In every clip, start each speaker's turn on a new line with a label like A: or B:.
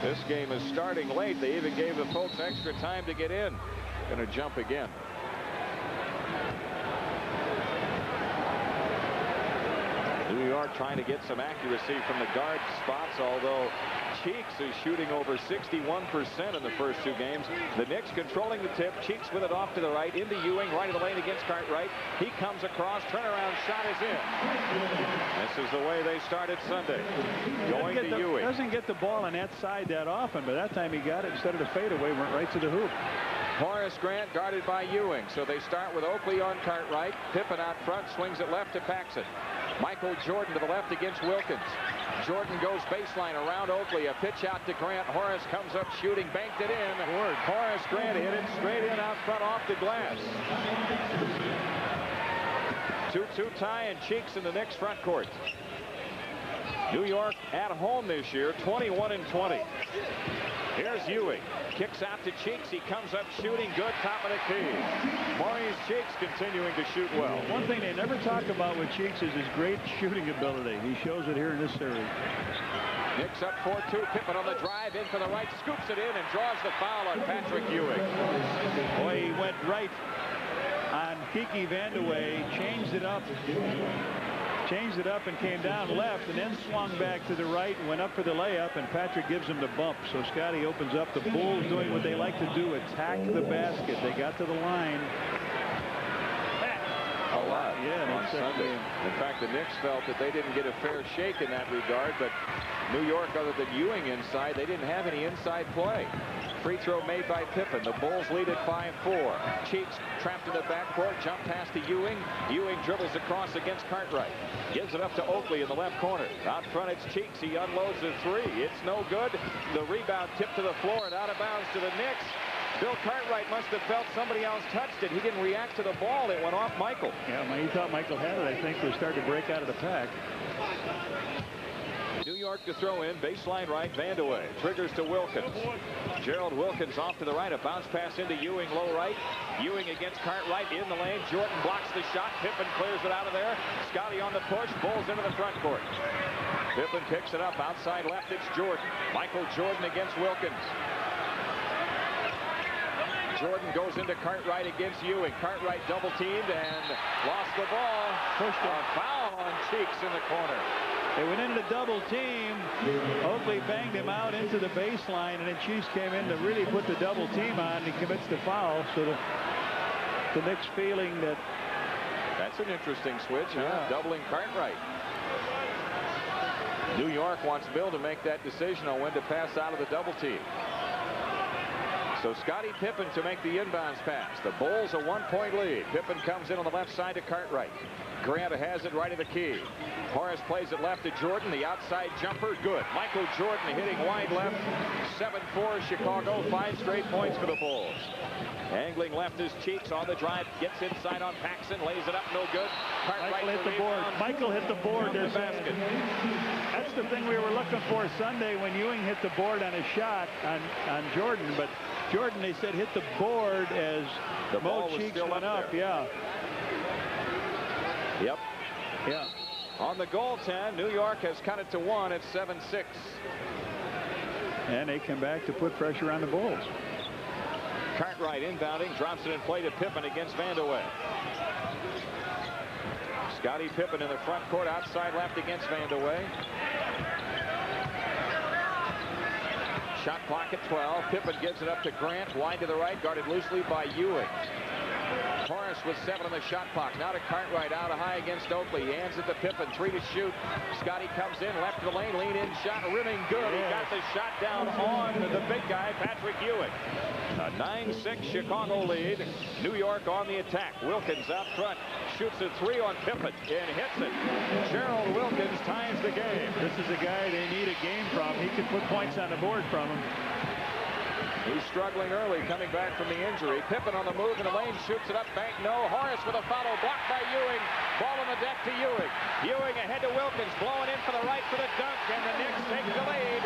A: This game is starting late. They even gave the folks extra time to get in. Going to jump again. New York trying to get some accuracy from the guard spots, although Cheeks is shooting over 61% in the first two games. The Knicks controlling the tip. Cheeks with it off to the right, into Ewing, right of the lane against Cartwright. He comes across, turnaround shot is in. This is the way they started Sunday. Going to Ewing.
B: Doesn't get the ball on that side that often, but that time he got it. Instead of the fadeaway, went right to the hoop.
A: Horace Grant guarded by Ewing. So they start with Oakley on Cartwright. Pippen out front, swings it left to Paxson. Michael Jordan to the left against Wilkins. Jordan goes baseline around Oakley. A pitch out to Grant. Horace comes up shooting, banked it in. Horace Grant hit it straight in out front off the glass. 2-2 tie and Cheeks in the Knicks front court. New York at home this year, 21-20. Here's Ewing. Kicks out to Cheeks. He comes up shooting good, top of the key. Maurice Cheeks continuing to shoot well.
B: One thing they never talk about with Cheeks is his great shooting ability. He shows it here in this series.
A: Knicks up 4-2. Pippen on the drive in for the right, scoops it in and draws the foul on Patrick Ewing.
B: Boy, he went right on Kiki Vandeweghe, changed it up and came down left and then swung back to the right and went up for the layup, and Patrick gives him the bump. So Scotty opens up. The Bulls doing what they like to do, attack the basket. They got to the line
A: a lot
B: on
A: Sunday. In fact, the Knicks felt that they didn't get a fair shake in that regard, but New York, other than Ewing inside, they didn't have any inside play. Free throw made by Pippen. The Bulls lead at 5-4. Cheeks trapped in the backcourt, jump pass to Ewing. Ewing dribbles across against Cartwright. Gives it up to Oakley in the left corner. Out front it's Cheeks. He unloads a three. It's no good. The rebound tipped to the floor and out of bounds to the Knicks. Bill Cartwright must have felt somebody else touched it. He didn't react to the ball. It went off Michael.
B: Yeah, he thought Michael had it. I think they're starting to break out of the pack.
A: New York to throw in, baseline right, Vandeweghe. Triggers to Wilkins. Gerald Wilkins off to the right, a bounce pass into Ewing, low right. Ewing against Cartwright in the lane. Jordan blocks the shot. Pippen clears it out of there. Scotty on the push, Bulls into the front court. Pippen picks it up, outside left, it's Jordan. Michael Jordan against Wilkins. Jordan goes into Cartwright against Ewing. Cartwright double teamed and lost the ball. Pushed a foul on Cheeks in the corner.
B: They went into the double team. Oakley banged him out into the baseline, and then Cheeks came in to really put the double team on, and he commits the foul. So the Knicks feeling that.
A: That's an interesting switch, huh? Doubling Cartwright. New York wants Bill to make that decision on when to pass out of the double team. So Scottie Pippen to make the inbounds pass. The Bulls a 1-point lead. Pippen comes in on the left side to Cartwright. Grant has it right of the key. Horace plays it left to Jordan. The outside jumper, good. Michael Jordan hitting wide left. 7-4 Chicago. 5 straight points for the Bulls. Angling left is Cheeks on the drive. Gets inside on Paxson. Lays it up, no good.
B: Michael hit the board. Michael hit the board. There's basket. That's the thing we were looking for Sunday when Ewing hit the board on a shot on Jordan. But Jordan, they said, hit the board as
A: the ball was
B: Cheeks
A: still
B: went up.
A: There.
B: Yeah.
A: Yep.
B: Yeah.
A: On the goaltend, New York has cut it to 1 at 7-6.
B: And they come back to put pressure on the Bulls.
A: Cartwright inbounding, drops it in play to Pippen against Vandeweghe. Scottie Pippen in the front court, outside left against Vandeweghe. Shot clock at 12. Pippen gives it up to Grant, wide to the right, guarded loosely by Ewing. Horace with 7 on the shot clock. Now to Cartwright, out high against Oakley. He hands it to Pippen, 3 to shoot. Scotty comes in, left of the lane, lean in shot, rimming good. He got the shot down on the big guy, Patrick Ewing. A 9-6 Chicago lead. New York on the attack. Wilkins out front, shoots a 3 on Pippen and hits it. Gerald Wilkins ties the game.
B: This is a guy they need a game from. He can put points on the board from him.
A: He's struggling early, coming back from the injury. Pippen on the move in the lane, shoots it up, bank, no. Horace with a follow, blocked by Ewing. Ball on the deck to Ewing. Ewing ahead to Wilkins, blowing in for the right for the dunk, and the Knicks take the lead.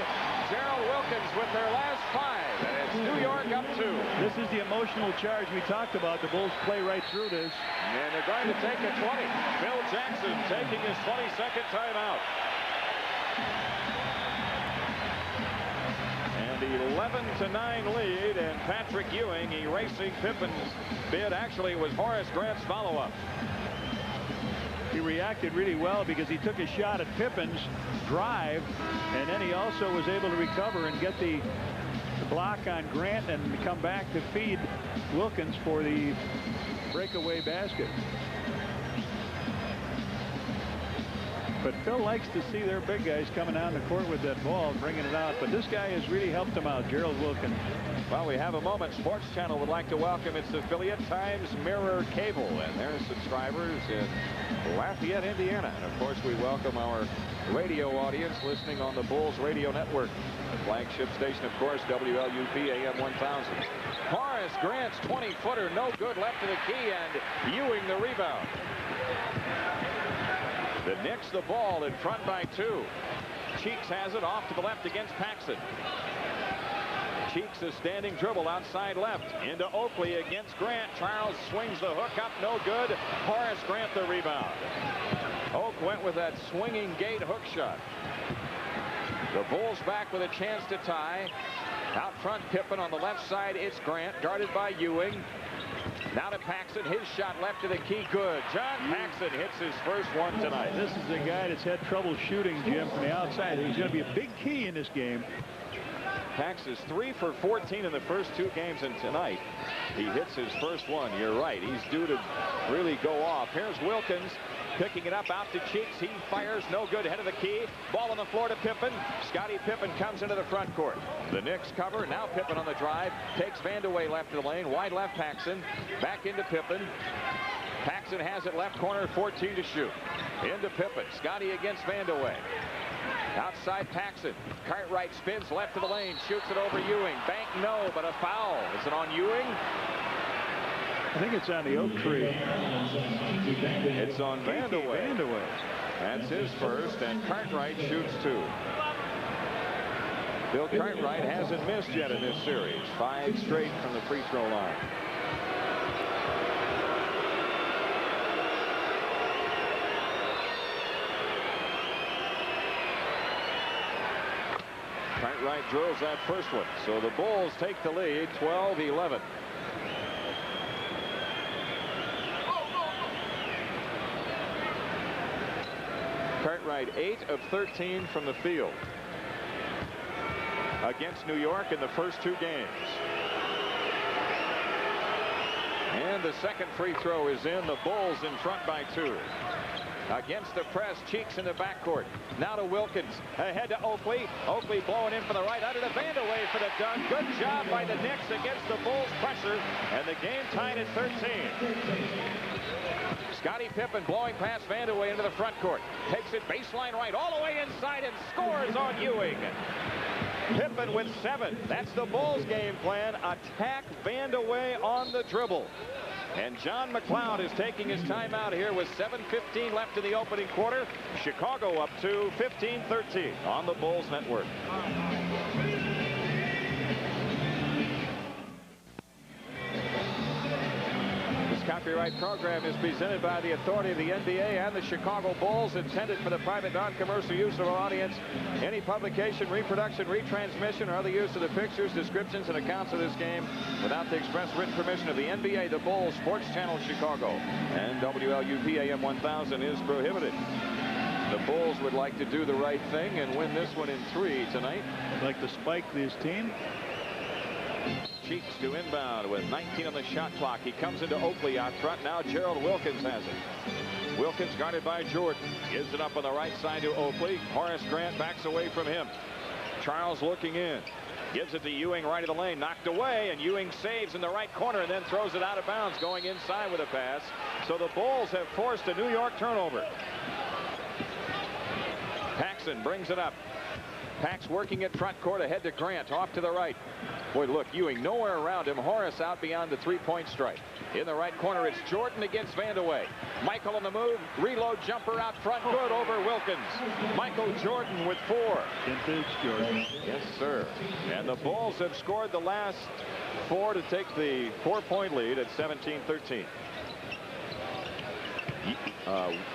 A: Gerald Wilkins with their last 5, and it's New York up 2.
B: This is the emotional charge we talked about. The Bulls play right through this.
A: And they're going to take a 20. Phil Jackson taking his 22nd timeout. 11-9 lead, and Patrick Ewing erasing Pippen's bid. Actually, it was Horace Grant's follow-up.
B: He reacted really well because he took a shot at Pippen's drive, and then he also was able to recover and get the block on Grant and come back to feed Wilkins for the breakaway basket. But Phil likes to see their big guys coming down the court with that ball, bringing it out. But this guy has really helped them out, Gerald Wilkins.
A: Well, we have a moment. Sports Channel would like to welcome its affiliate, Times Mirror Cable, and their subscribers in Lafayette, Indiana. And, of course, we welcome our radio audience listening on the Bulls Radio Network. The flagship station, of course, WLUP AM 1000. Horace Grant's 20-footer, no good, left to the key, and Ewing the rebound. The Knicks the ball in front by 2. Cheeks has it off to the left against Paxson. Cheeks a standing dribble outside left into Oakley against Grant. Charles swings the hook up, no good. Horace Grant the rebound. Oak went with that swinging gate hook shot. The Bulls back with a chance to tie. Out front, Pippen on the left side. It's Grant guarded by Ewing. Now to Paxson, his shot left to the key, good. John Paxson hits his first one tonight.
B: This is a guy that's had trouble shooting, Jim, from the outside. He's going to be a big key in this game.
A: Pax is 3 for 14 in the first 2 games, and tonight he hits his first one. You're right, he's due to really go off. Here's Wilkins picking it up out to Cheeks. He fires, no good, head of the key. Ball on the floor to Pippen. Scottie Pippen comes into the front court. The Knicks cover. Now Pippen on the drive. Takes Vandeweghe left of the lane. Wide left Paxson. Back into Pippen. Paxson has it left corner, 14 to shoot. Into Pippen. Scottie against Vandeweghe. Outside Paxson. Cartwright spins left of the lane. Shoots it over Ewing. Bank no, but a foul. Is it on Ewing?
B: I think it's on the oak tree.
A: It's on Vandeweghe. That's his first, and Cartwright shoots 2. Bill Cartwright hasn't missed yet in this series. 5 straight from the free throw line. Cartwright drills that first one. So the Bulls take the lead, 12-11. Cartwright 8 of 13 from the field against New York in the first 2 games. And the second free throw is in. The Bulls in front by 2. Against the press, Cheeks in the backcourt. Now to Wilkins. Ahead to Oakley. Oakley blowing in from the right. Under to Vandeweghe for the dunk. Good job by the Knicks against the Bulls' pressure. And the game tied at 13. Scottie Pippen blowing past Vandeweghe into the front court. Takes it baseline right all the way inside and scores on Ewing. Pippen with 7. That's the Bulls' game plan. Attack Vandeweghe on the dribble. And John McLeod is taking his timeout here with 7:15 left in the opening quarter. Chicago up to 15-13 on the Bulls Network. This copyright program is presented by the authority of the NBA and the Chicago Bulls, intended for the private non-commercial use of our audience. Any publication, reproduction, retransmission, or other use of the pictures, descriptions, and accounts of this game without the express written permission of the NBA, the Bulls, Sports Channel Chicago, and WLUP AM 1000 is prohibited. The Bulls would like to do the right thing and win this one in 3 tonight.
B: Like to spike this team.
A: Cheeks to inbound with 19 on the shot clock. He comes into Oakley out front. Now Gerald Wilkins has it. Wilkins guarded by Jordan. Gives it up on the right side to Oakley. Horace Grant backs away from him. Charles looking in. Gives it to Ewing right of the lane. Knocked away, and Ewing saves in the right corner and then throws it out of bounds, going inside with a pass. So the Bulls have forced a New York turnover. Paxson brings it up. Pax working at front court ahead to Grant. Off to the right. Boy, look, Ewing nowhere around him. Horace out beyond the three-point stripe. In the right corner, it's Jordan against Vandeweghe. Michael on the move. Reload jumper out front. Good over Wilkins. Michael Jordan with 4.
B: Vintage Jordan.
A: Yes, sir. And the Bulls have scored the last 4 to take the 4-point lead at 17-13.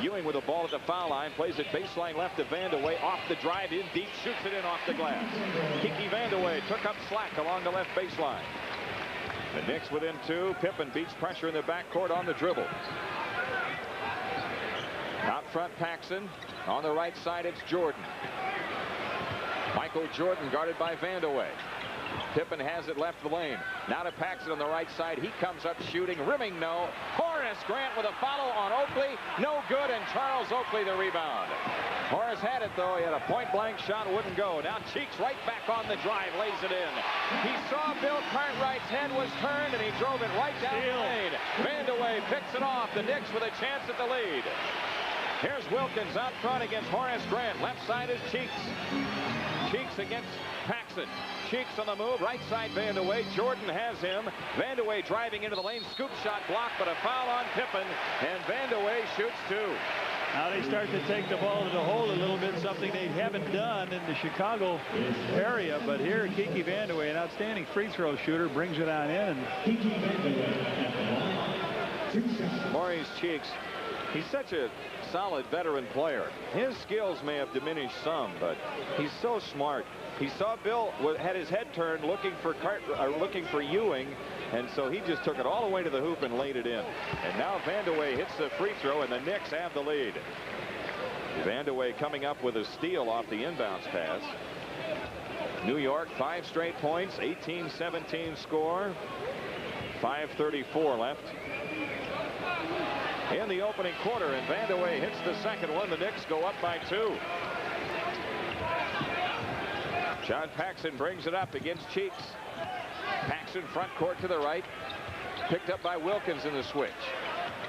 A: Ewing with the ball at the foul line, plays it baseline left to Vandeweghe, off the drive, in deep, shoots it in off the glass. Kiki Vandeweghe took up slack along the left baseline. The Knicks within 2. Pippen beats pressure in the backcourt on the dribble. Out front, Paxson. On the right side, it's Jordan. Michael Jordan guarded by Vandeweghe. Pippen has it left the lane. Now to Paxson on the right side. He comes up shooting. Rimming, no. Horace Grant with a follow on Oakley. No good, and Charles Oakley the rebound. Horace had it, though. He had a point-blank shot. Wouldn't go. Now Cheeks right back on the drive. Lays it in. He saw Bill Cartwright's head was turned, and he drove it right down the lane. Vandeweghe picks it off. The Knicks with a chance at the lead. Here's Wilkins out front against Horace Grant. Left side is Cheeks. Cheeks against Paxson. Cheeks on the move. Right side, Vandeweghe. Jordan has him. Vandeweghe driving into the lane. Scoop shot blocked, but a foul on Pippen. And Vandeweghe shoots 2.
B: Now they start to take the ball to the hole a little bit, something they haven't done in the Chicago area. But here, Kiki Vandeweghe, an outstanding free throw shooter, brings it on in.
A: Maurice Cheeks, he's such a solid veteran player. His skills may have diminished some, but he's so smart. He saw Bill had his head turned looking for Ewing, and so he just took it all the way to the hoop and laid it in. And now Vandeweghe hits the free throw, and the Knicks have the lead. Vandeweghe coming up with a steal off the inbounds pass. New York 5 straight points, 18-17 score, 5:34 left in the opening quarter, and Vandeweghe hits the second one. The Knicks go up by 2. John Paxson brings it up against Cheeks. Paxson front court to the right. Picked up by Wilkins in the switch.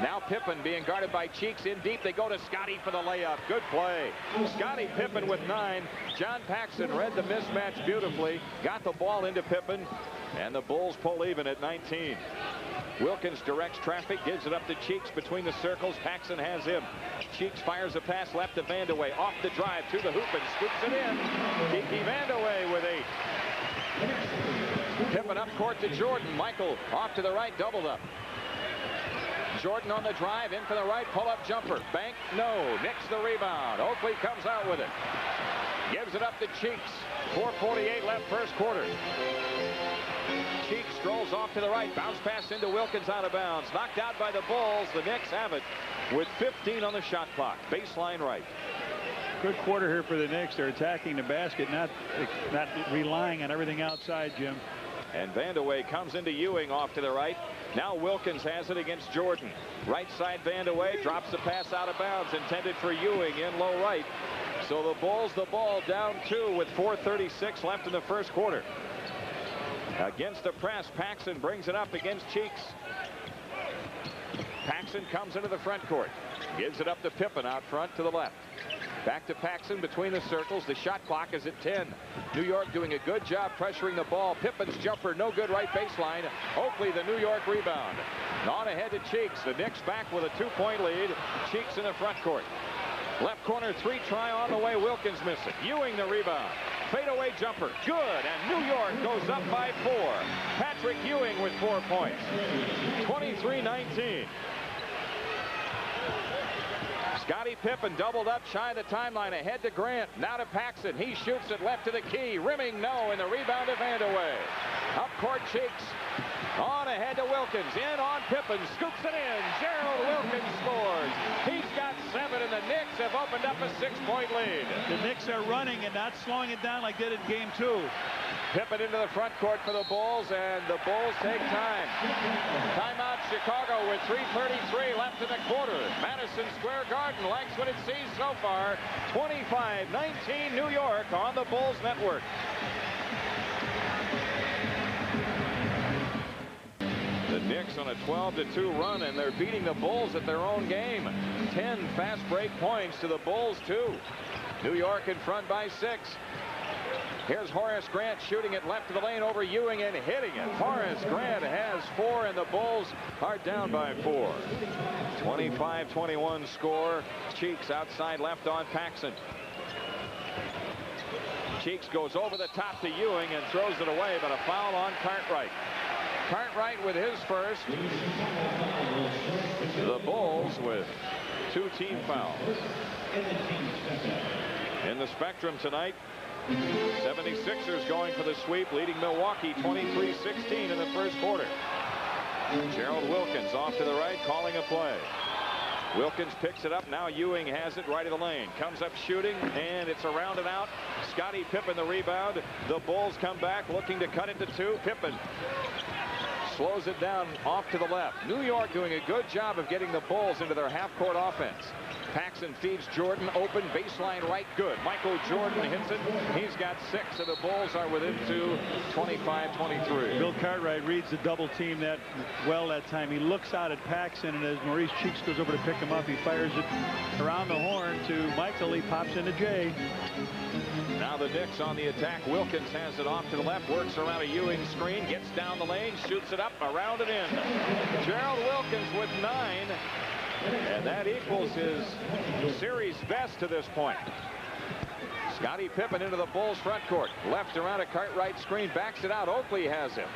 A: Now Pippen being guarded by Cheeks in deep. They go to Scotty for the layup. Good play. Scotty Pippen with 9. John Paxson read the mismatch beautifully. Got the ball into Pippen. And the Bulls pull even at 19. Wilkins directs traffic, gives it up to Cheeks between the circles. Paxson has him. Cheeks fires a pass left to Vandeweghe. Off the drive to the hoop and scoops it in. Kiki Vandeweghe with 8. Pippen up court to Jordan. Michael off to the right, doubled up. Jordan on the drive, in for the right, pull-up jumper. Bank, no. Knicks the rebound. Oakley comes out with it. Gives it up to Cheeks. 4:48 left first quarter. Cheeks strolls off to the right. Bounce pass into Wilkins out of bounds. Knocked out by the Bulls. The Knicks have it with 15 on the shot clock. Baseline right.
B: Good quarter here for the Knicks. They're attacking the basket, not relying on everything outside, Jim.
A: And Vandeweghe comes into Ewing off to the right. Now Wilkins has it against Jordan. Right side Vandeweghe drops the pass out of bounds, intended for Ewing in low right. So the Bulls the ball down 2 with 4:36 left in the first quarter. Against the press, Paxson brings it up against Cheeks. Paxson comes into the front court. Gives it up to Pippen out front to the left. Back to Paxson between the circles. The shot clock is at 10. New York doing a good job pressuring the ball. Pippen's jumper no good right baseline. Oakley the New York rebound. On ahead to Cheeks. The Knicks back with a 2-point lead. Cheeks in the front court. Left corner 3 try on the way. Wilkins missing. Ewing the rebound. Fadeaway jumper. Good. And New York goes up by 4. Patrick Ewing with 4 points. 23-19. Scottie Pippen doubled up shy of the timeline. Ahead to Grant. Now to Paxson. He shoots it left to the key. Rimming no. And the rebound to Vandeweghe. Up court Cheeks. On ahead to Wilkins. In on Pippen. Scoops it in. Gerald Wilkins scores. He's got 7, and the Knicks have opened up a 6-point lead.
B: The Knicks are running and not slowing it down like they did in game 2.
A: Pippen into the front court for the Bulls, and the Bulls take time. Timeout Chicago with 3:33 left in the quarter. Madison Square Garden likes what it sees so far. 25-19 New York on the Bulls Network. The Knicks on a 12-2 run, and they're beating the Bulls at their own game. 10 fast break points to the Bulls 2. New York in front by 6. Here's Horace Grant shooting it left of the lane over Ewing and hitting it. Horace Grant has 4, and the Bulls are down by 4. 25-21 score. Cheeks outside left on Paxson. Cheeks goes over the top to Ewing and throws it away, but a foul on Cartwright. Cartwright with his first. The Bulls with 2 team fouls. In the Spectrum tonight, 76ers going for the sweep, leading Milwaukee 23-16 in the first quarter. Gerald Wilkins off to the right, calling a play. Wilkins picks it up. Now Ewing has it right of the lane. Comes up shooting, and it's around and out. Scottie Pippen the rebound. The Bulls come back looking to cut it to 2. Pippen slows it down off to the left. New York doing a good job of getting the Bulls into their half-court offense. Paxson feeds Jordan open, baseline right, good. Michael Jordan hits it. He's got 6, and the Bulls are within 2, 25-23.
B: Bill Cartwright reads the double team that well that time. He looks out at Paxson, and as Maurice Cheeks goes over to pick him up, he fires it around the horn to Michael. He pops into Jay.
A: Now the Knicks on the attack. Wilkins has it off to the left, works around a Ewing screen, gets down the lane, shoots it up, around and in. Gerald Wilkins with 9. And that equals his series best to this point. Scottie Pippen into the Bulls front court. Left around a Cartwright screen. Backs it out. Oakley has him.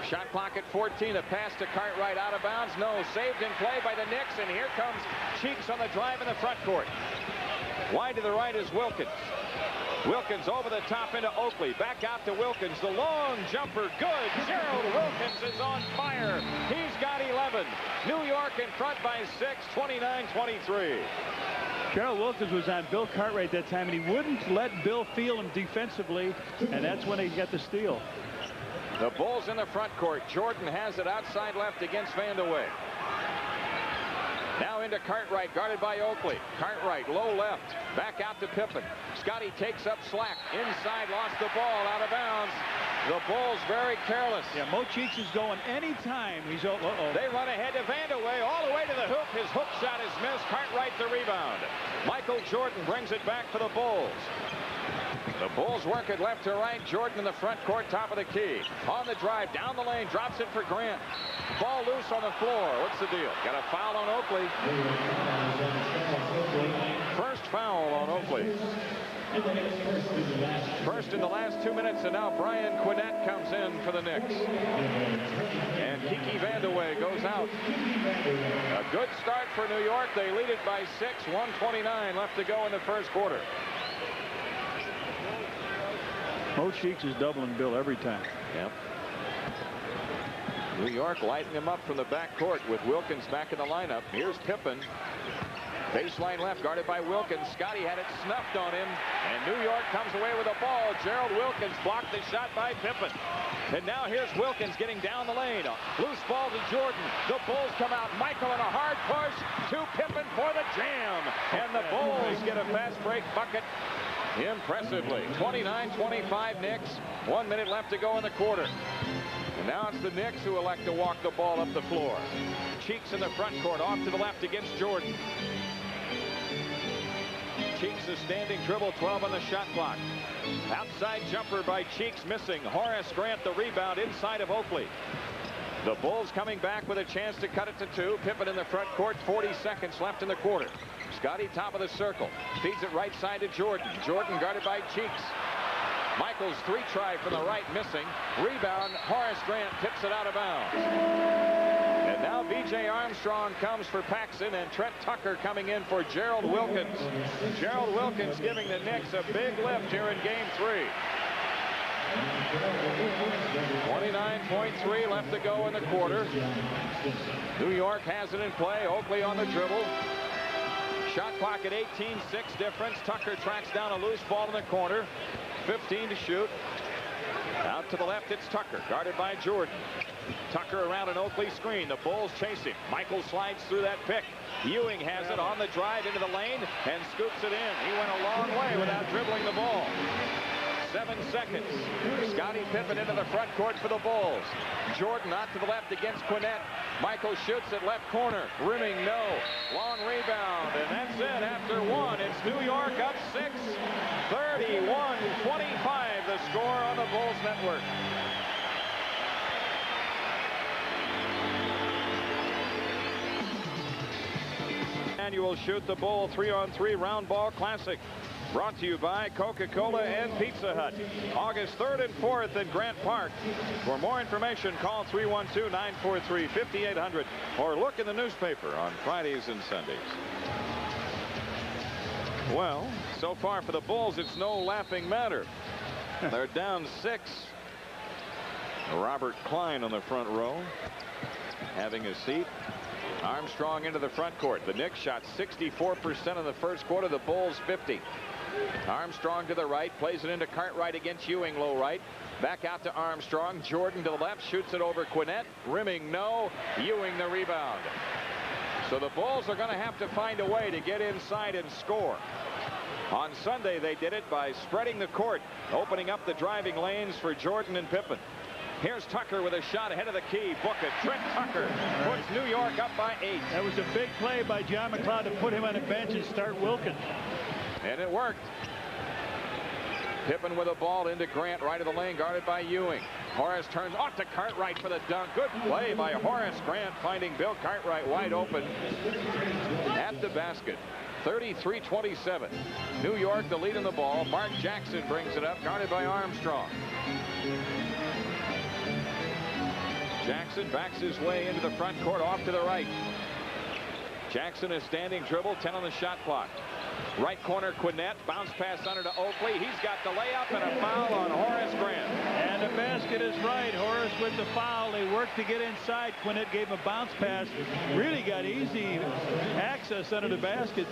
A: Shot clock at 14. A pass to Cartwright out of bounds. No. Saved in play by the Knicks. And here comes Cheeks on the drive in the front court. Wide to the right is Wilkins. Wilkins over the top into Oakley. Back out to Wilkins. The long jumper. Good. Gerald Wilkins is on fire. He's got 11. New York in front by 6. 29-23.
B: Gerald Wilkins was on Bill Cartwright that time, and he wouldn't let Bill feel him defensively, and that's when he got the steal.
A: The Bulls in the front court. Jordan has it outside left against Vandeweghe. Now into Cartwright, guarded by Oakley. Cartwright, low left. Back out to Pippen. Scottie takes up slack. Inside, lost the ball, out of bounds. The Bulls very careless.
B: Yeah, Mo Cheeks is going anytime. He's
A: They run ahead to Vandeweghe, all the way to the hoop. His hook shot is missed. Cartwright the rebound. Michael Jordan brings it back for the Bulls. The Bulls work it left to right. Jordan in the front court, top of the key. On the drive, down the lane, drops it for Grant. Ball loose on the floor. What's the deal? Got a foul on Oakley. First foul on Oakley. First in the last 2 minutes, and now Brian Quinnett comes in for the Knicks. And Kiki Vandeweghe goes out. A good start for New York. They lead it by 6. 1:29 left to go in the first quarter.
B: Mo Cheeks is doubling Bill every time.
A: Yep. New York lighting him up from the backcourt with Wilkins back in the lineup. Here's Pippen. Baseline left, guarded by Wilkins. Scottie had it snuffed on him, and New York comes away with the ball. Gerald Wilkins blocked the shot by Pippen. And now here's Wilkins getting down the lane. Loose ball to Jordan. The Bulls come out. Michael in a hard push to Pippen for the jam. And the Bulls get a fast break bucket impressively. 29-25 Knicks. 1 minute left to go in the quarter. And now it's the Knicks who elect to walk the ball up the floor. Cheeks in the front court, off to the left against Jordan. Cheeks a standing dribble, 12 on the shot clock. Outside jumper by Cheeks missing. Horace Grant the rebound inside of Oakley. The Bulls coming back with a chance to cut it to 2. Pippen in the front court, 40 seconds left in the quarter. Scottie top of the circle. Feeds it right side to Jordan. Jordan guarded by Cheeks. Michaels 3-try from the right missing. Rebound, Horace Grant tips it out of bounds. And now B.J. Armstrong comes for Paxson, and Trent Tucker coming in for Gerald Wilkins. Gerald Wilkins giving the Knicks a big lift here in Game 3. 29.3 left to go in the quarter. New York has it in play. Oakley on the dribble. Shot clock at 18, 6 difference. Tucker tracks down a loose ball in the corner. 15 to shoot. Out to the left, it's Tucker, guarded by Jordan. Tucker around an Oakley screen. The Bulls chase him. Michael slides through that pick. Ewing has it on the drive into the lane and scoops it in. He went a long way without dribbling the ball. 7 seconds. Scottie Pippen into the front court for the Bulls. Jordan out to the left against Quinnett. Michael shoots at left corner. Rimming, no. Long rebound, and that's it after 1. It's New York up 6. 31-25 the score on the Bulls Network. Annual Shoot the Bull 3-on-3 Round Ball Classic. Brought to you by Coca-Cola and Pizza Hut. August 3rd and 4th in Grant Park. For more information, call 312-943-5800 or look in the newspaper on Fridays and Sundays. Well, so far for the Bulls, it's no laughing matter. They're down 6. Robert Klein on the front row, having a seat. Armstrong into the front court. The Knicks shot 64% in the first quarter. The Bulls 50. Armstrong to the right, plays it into Cartwright against Ewing, low right. Back out to Armstrong. Jordan to the left, shoots it over Quinnett. Rimming, no. Ewing the rebound. So the Bulls are going to have to find a way to get inside and score. On Sunday, they did it by spreading the court, opening up the driving lanes for Jordan and Pippen. Here's Tucker with a shot ahead of the key. Book it. Trent Tucker puts New York up by 8.
B: That was a big play by John McLeod to put him on the bench and start Wilkins.
A: And it worked. Pippen with a ball into Grant, right of the lane, guarded by Ewing. Horace turns off to Cartwright for the dunk. Good play by Horace Grant, finding Bill Cartwright wide open at the basket. 33-27. New York the lead in the ball. Mark Jackson brings it up, guarded by Armstrong. Jackson backs his way into the front court, off to the right. Jackson is standing dribble, 10 on the shot clock. Right corner, Quinnett, bounce pass under to Oakley. He's got the layup and a foul on Horace Grant.
B: And the basket is right. Horace with the foul. They worked to get inside. Quinnett gave him a bounce pass. Really got easy access under the basket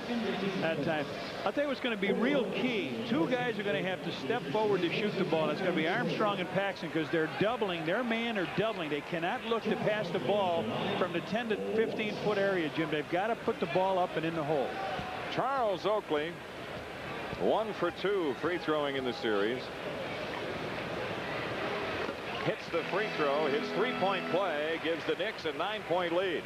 B: that time. I'll tell you what's going to be real key. Two guys are going to have to step forward to shoot the ball. It's going to be Armstrong and Paxson, because they're doubling. Their man are doubling. They cannot look to pass the ball from the 10 to 15 foot area, Jim. They've got to put the ball up and in the hole.
A: Charles Oakley, 1 for 2 free throwing in the series. Hits the free throw. His three-point play gives the Knicks a 9-point lead.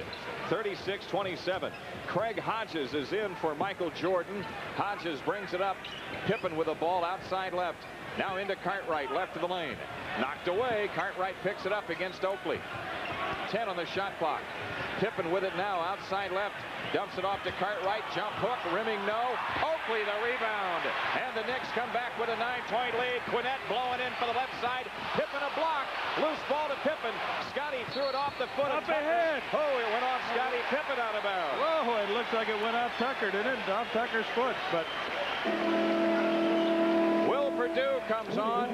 A: 36-27. Craig Hodges is in for Michael Jordan. Hodges brings it up. Pippen with the ball outside left. Now into Cartwright, left of the lane. Knocked away. Cartwright picks it up against Oakley. 10 on the shot clock. Pippen with it now, outside left. Dumps it off to Cartwright. Jump hook, rimming, no. Oakley the rebound. And the Knicks come back with a 9-point lead. Quinnett blowing in for the left side. Pippen a block. Loose ball to Pippen. Scotty threw it off the foot of Tucker.
B: Ahead.
A: Oh, it went off Scotty Pippen out of bounds.
B: Whoa, it looks like it went off Tucker, didn't it? Off Tucker's foot, but...
A: Will Perdue comes on.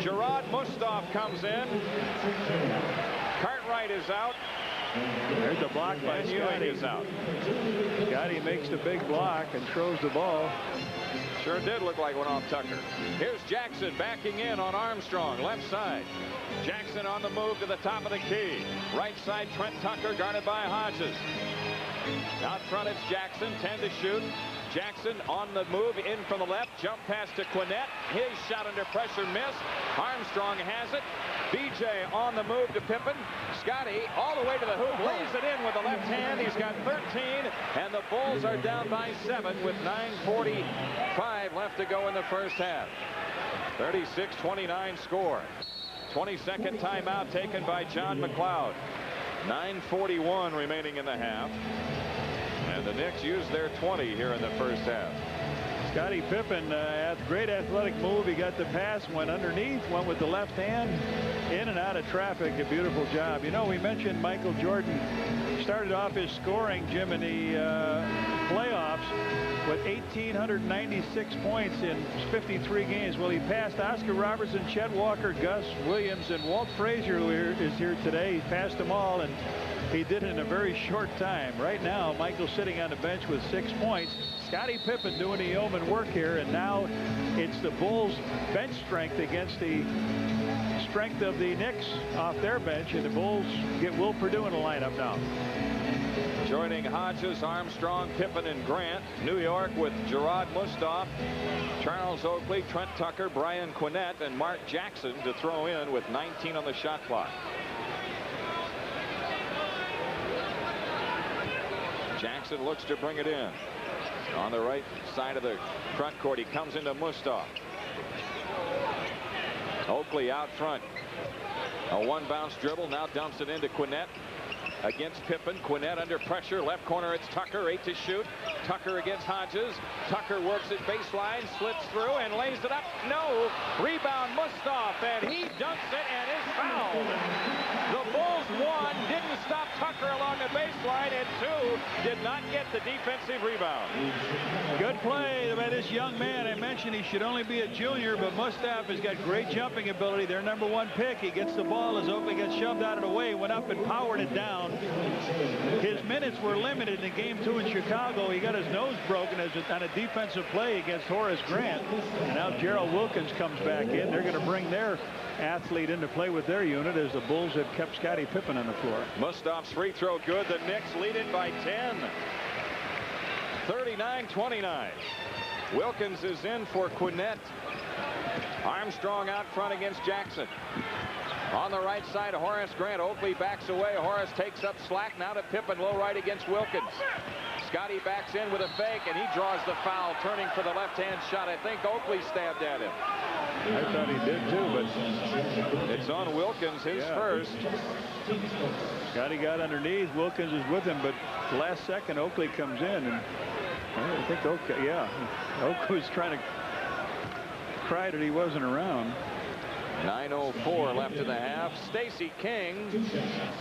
A: Gerard Mustaf comes in. Cartwright is out.
B: There's a block by Ewing
A: is out.
B: Scotty makes the big block and throws the ball.
A: Sure did look like it went off Tucker. Here's Jackson backing in on Armstrong, left side. Jackson on the move to the top of the key. Right side, Trent Tucker guarded by Hodges. Out front, it's Jackson, 10 to shoot. Jackson on the move in from the left. Jump pass to Quinnett. His shot under pressure missed. Armstrong has it. BJ on the move to Pippen. Scotty all the way to the hoop. Lays it in with the left hand. He's got 13. And the Bulls are down by 7 with 9:45 left to go in the first half. 36-29 score. 22nd timeout taken by John McLeod. 9:41 remaining in the half. And the Knicks used their 20 here in the first half.
B: Scottie Pippen, great athletic move. He got the pass, went underneath, went with the left hand, in and out of traffic. A beautiful job. You know, we mentioned Michael Jordan started off his scoring, Jim, in the playoffs with 1,896 points in 53 games. Well, he passed Oscar Robertson, Chet Walker, Gus Williams, and Walt Frazier, who is here today. He passed them all, and he did it in a very short time. Right now, Michael's sitting on the bench with 6 points. Scottie Pippen doing the yeoman work here, and now it's the Bulls' bench strength against the strength of the Knicks off their bench, and the Bulls get Will Perdue in the lineup now.
A: Joining Hodges, Armstrong, Pippen, and Grant. New York with Gerard Mustaf, Charles Oakley, Trent Tucker, Brian Quinnett, and Mark Jackson to throw in with 19 on the shot clock. Jackson looks to bring it in. On the right side of the front court, he comes into Mustaf. Oakley out front. A one-bounce dribble, now dumps it into Quinnett. Against Pippen. Quinnett under pressure. Left corner, it's Tucker. 8 to shoot. Tucker against Hodges. Tucker works it baseline, slips through, and lays it up. No. Rebound Mustaf, and he dunks it and is fouled. The Bulls, 1, didn't stop Tucker along the baseline, and 2, did not get the defensive rebound.
B: Good play by this young man. I mentioned he should only be a junior, but Mustaf has got great jumping ability. Their #1 pick. He gets the ball as Oakley gets shoved out of the way, went up and powered it down. His minutes were limited in Game 2 in Chicago. He got his nose broken on a defensive play against Horace Grant. And now Gerald Wilkins comes back in. They're going to bring their athlete into play with their unit as the Bulls have kept Scottie Pippen on the floor.
A: Mustaf's free throw good. The Knicks lead it by 10. 39-29. Wilkins is in for Quinnett. Armstrong out front against Jackson. On the right side, Horace Grant. Oakley backs away. Horace takes up slack. Now to Pippen, low right against Wilkins. Scottie backs in with a fake, and he draws the foul, turning for the left-hand shot. I think Oakley stabbed at him.
B: I thought he did too, but
A: it's on Wilkins, his first.
B: Scottie got underneath. Wilkins is with him, but last second Oakley comes in, and I think Oakley was trying to cry that he wasn't around.
A: 9:04 left in the half. Stacey King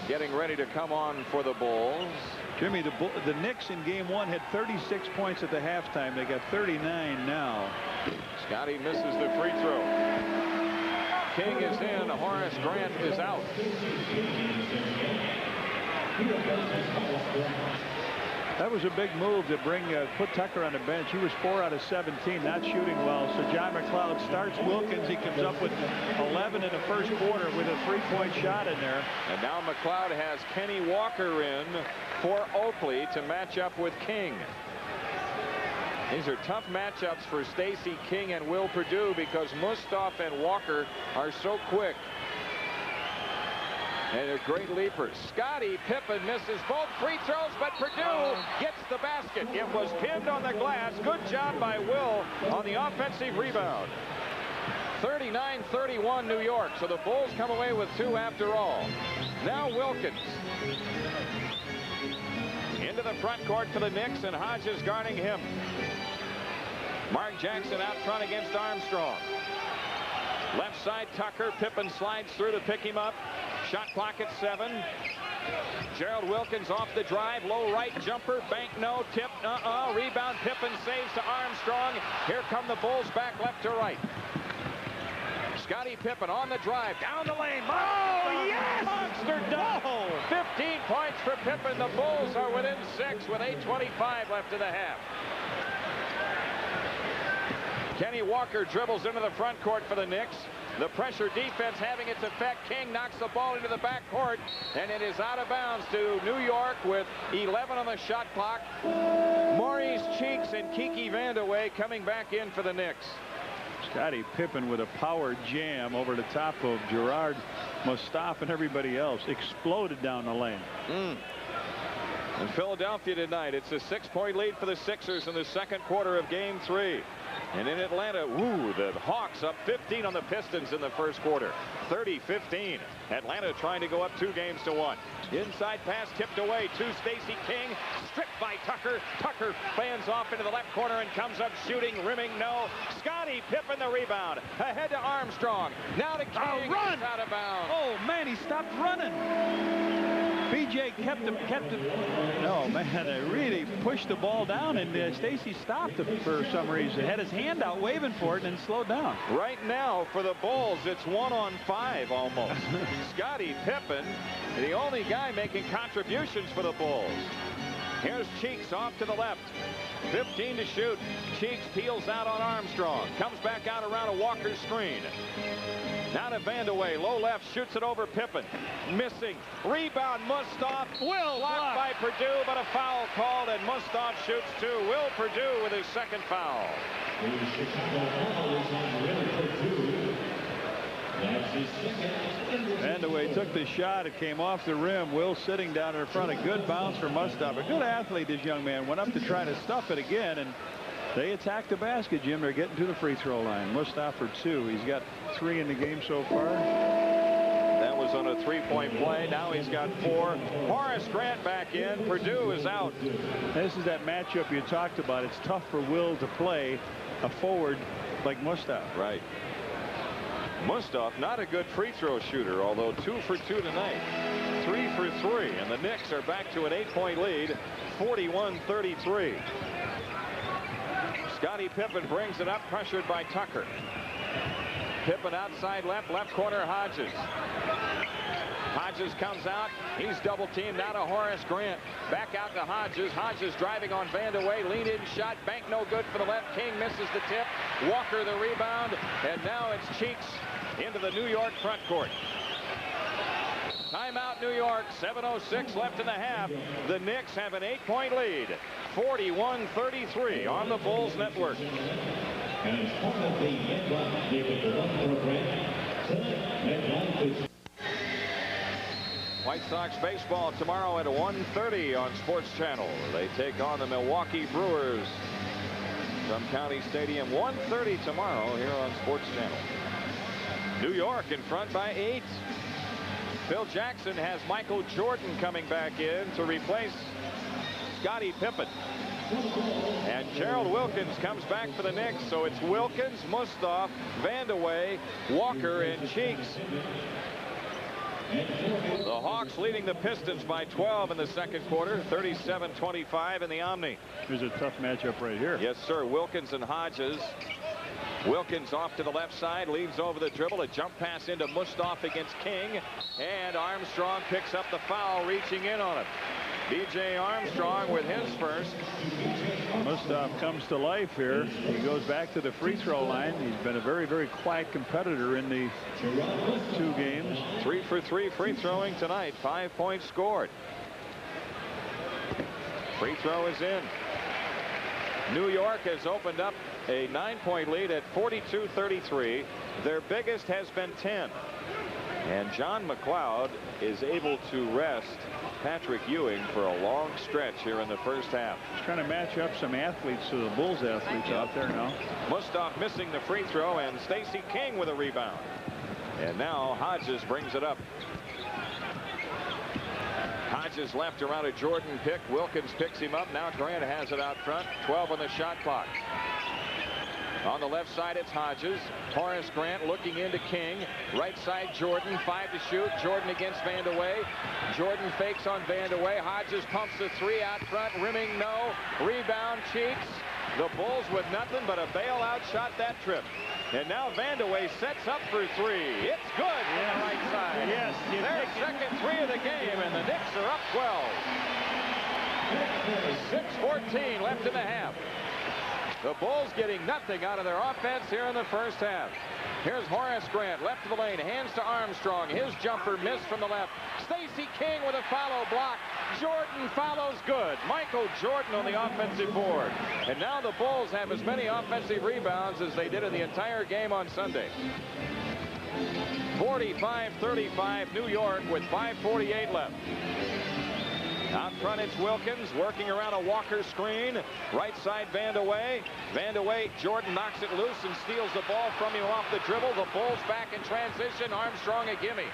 A: getting ready to come on for the Bulls.
B: Jimmy, the Knicks in Game 1 had 36 points at the halftime. They got 39 now.
A: Scottie misses the free throw. King is in. Horace Grant is out.
B: That was a big move to put Tucker on the bench. He was 4 out of 17, not shooting well. So John McLeod starts Wilkins. He comes up with 11 in the first quarter with a 3-point shot in there.
A: And now McLeod has Kenny Walker in for Oakley to match up with King. These are tough matchups for Stacey King and Will Perdue because Mustaf and Walker are so quick. And they're great leapers. Scottie Pippen misses both free throws, but Perdue gets the basket. It was pinned on the glass. Good job by Will on the offensive rebound. 39-31 New York. So the Bulls come away with 2 after all. Now Wilkins. Into the front court for the Knicks, and Hodges guarding him. Mark Jackson out front against Armstrong. Left side Tucker. Pippen slides through to pick him up. Shot clock at 7. Gerald Wilkins off the drive. Low right jumper. Bank no. Tip. Rebound. Pippen saves to Armstrong. Here come the Bulls back left to right. Scottie Pippen on the drive. Down the lane. Yes! Monster dunk. 15 points for Pippen. The Bulls are within 6 with 8:25 left in the half. Kenny Walker dribbles into the front court for the Knicks. The pressure defense having its effect. King knocks the ball into the back court, and it is out of bounds to New York with 11 on the shot clock. Maurice Cheeks and Kiki Vandeweghe coming back in for the Knicks.
B: Scottie Pippen with a power jam over the top of Gerard, Mustaf, and everybody else. Exploded down the lane.
A: In Philadelphia tonight, it's a 6-point lead for the Sixers in the second quarter of Game 3. And in Atlanta, the Hawks up 15 on the Pistons in the first quarter. 30-15. Atlanta trying to go up 2-1. Inside pass tipped away to Stacey King. Stripped by Tucker. Tucker fans off into the left corner and comes up shooting. Rimming no. Scottie Pippen the rebound. Ahead to Armstrong. Now to King.
B: Run!
A: Out of bounds.
B: Oh, man, he stopped running. BJ kept him. No, man, they really pushed the ball down, and Stacey stopped it for some reason. Had his hand out waving for it and then slowed down.
A: Right now for the Bulls, it's 1-on-5 almost. Scottie Pippen, the only guy making contributions for the Bulls. Here's Cheeks off to the left. 15 to shoot. Cheeks peels out on Armstrong. Comes back out around a Walker screen. Now to Vandeweghe. Low left. Shoots it over Pippen. Missing. Rebound. Mustaf. Blocked by Perdue, but a foul called, and Mustaf shoots too. Will Perdue with his second foul.
B: Vandeweghe took the shot. It came off the rim. Will sitting down in front. A good bounce for Mustaf. A good athlete, this young man. Went up to try to stuff it again, and they attacked the basket, Jim. They're getting to the free throw line. Mustaf for 2. He's got 3 in the game so far.
A: That was on a 3-point play. Now he's got 4. Horace Grant back in. Perdue is out.
B: This is that matchup you talked about. It's tough for Will to play a forward like Mustaf.
A: Right. Mustaf, not a good free throw shooter, although 2 for 2 tonight. 3 for 3, and the Knicks are back to an 8-point lead, 41-33. Scottie Pippen brings it up, pressured by Tucker. Pippen outside left corner, Hodges. Hodges comes out. He's double teamed. Now to Horace Grant. Back out to Hodges. Hodges driving on Vandeweghe. Lean in shot. Bank no good for the left. King misses the tip. Walker the rebound. And now it's Cheeks into the New York front court. Timeout New York. 7:06 left in the half. The Knicks have an 8-point lead. 41-33 on the Bulls Network.
C: And as part of the End Run program,
A: White Sox baseball tomorrow at 1:30 on Sports Channel. They take on the Milwaukee Brewers from County Stadium. 1:30 tomorrow here on Sports Channel. New York in front by 8. Phil Jackson has Michael Jordan coming back in to replace Scottie Pippen. And Gerald Wilkins comes back for the Knicks, so it's Wilkins, Mustaf, Vandeweghe, Walker, and Cheeks. The Hawks leading the Pistons by 12 in the second quarter, 37-25 in the Omni.
B: Here's a tough matchup right here.
A: Yes, sir. Wilkins and Hodges. Wilkins off to the left side, leads over the dribble, a jump pass into Mustaf against King, and Armstrong picks up the foul, reaching in on it. B.J. Armstrong with his first.
B: Mustaf comes to life here. He goes back to the free throw line. He's been a very, very quiet competitor in the 2 games.
A: 3 for 3 free throwing tonight. 5 points scored. Free throw is in. New York has opened up a 9-point lead at 42-33. Their biggest has been 10. And John McLeod is able to rest Patrick Ewing for a long stretch here in the first half.
B: He's trying to match up some athletes to the Bulls athletes out there now.
A: Mustaf missing the free throw, and Stacey King with a rebound. And now Hodges brings it up. Hodges left around a Jordan pick. Wilkins picks him up. Now Grant has it out front. 12 on the shot clock. On the left side, it's Hodges. Horace Grant looking into King. Right side, Jordan. 5 to shoot. Jordan against Vandeweghe. Jordan fakes on Vandeweghe. Hodges pumps the 3 out front. Rimming, no. Rebound, Cheeks. The Bulls with nothing but a bailout shot that trip. And now Vandeweghe sets up for 3. It's good from the right side.
B: Yes.
A: Their second 3 of the game, and the Knicks are up 12. 6:14 left in the half. The Bulls getting nothing out of their offense here in the first half. Here's Horace Grant, left of the lane, hands to Armstrong. His jumper missed from the left. Stacey King with a follow block. Jordan follows good. Michael Jordan on the offensive board. And now the Bulls have as many offensive rebounds as they did in the entire game on Sunday. 45-35 New York with 5:48 left. Out front, it's Wilkins working around a Walker screen. Right side, Vandeweghe. Vandeweghe, Jordan knocks it loose and steals the ball from him off the dribble. The Bulls back in transition. Armstrong a gimme.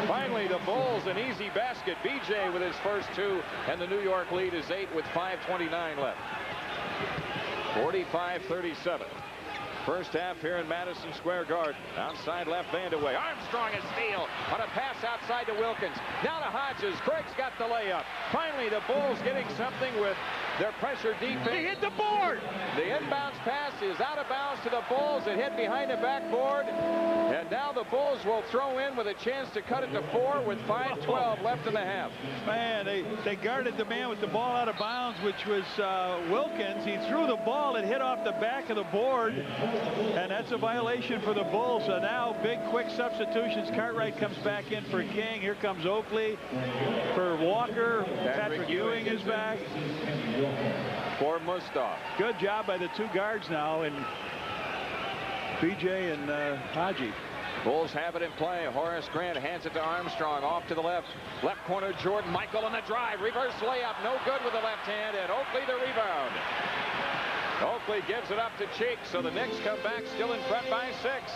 A: Finally, the Bulls an easy basket. B.J. with his first 2, and the New York lead is 8 with 5:29 left. 45-37. First half here in Madison Square Garden. Outside left, Vandeweghe. Armstrong a steal on a pass outside to Wilkins. Now to Hodges. Craig's got the layup. Finally, the Bulls getting something with their pressure defense.
B: They hit the board.
A: The inbounds pass is out of bounds to the Bulls. It hit behind the backboard. And now the Bulls will throw in with a chance to cut it to 4 with 5:12 left in the half.
B: Man, they guarded the man with the ball out of bounds, which was Wilkins. He threw the ball. It hit off the back of the board. And that's a violation for the Bulls. So now big quick substitutions. Cartwright comes back in for King. Here comes Oakley for Walker. Patrick Ewing is back.
A: For Mustaf.
B: Good job by the 2 guards now, and B.J. and Haji.
A: Bulls have it in play. Horace Grant hands it to Armstrong off to the left. Left corner, Jordan. Michael on the drive. Reverse layup. No good with the left hand. And Oakley the rebound. Oakley gives it up to Cheeks, so the Knicks come back still in front by 6.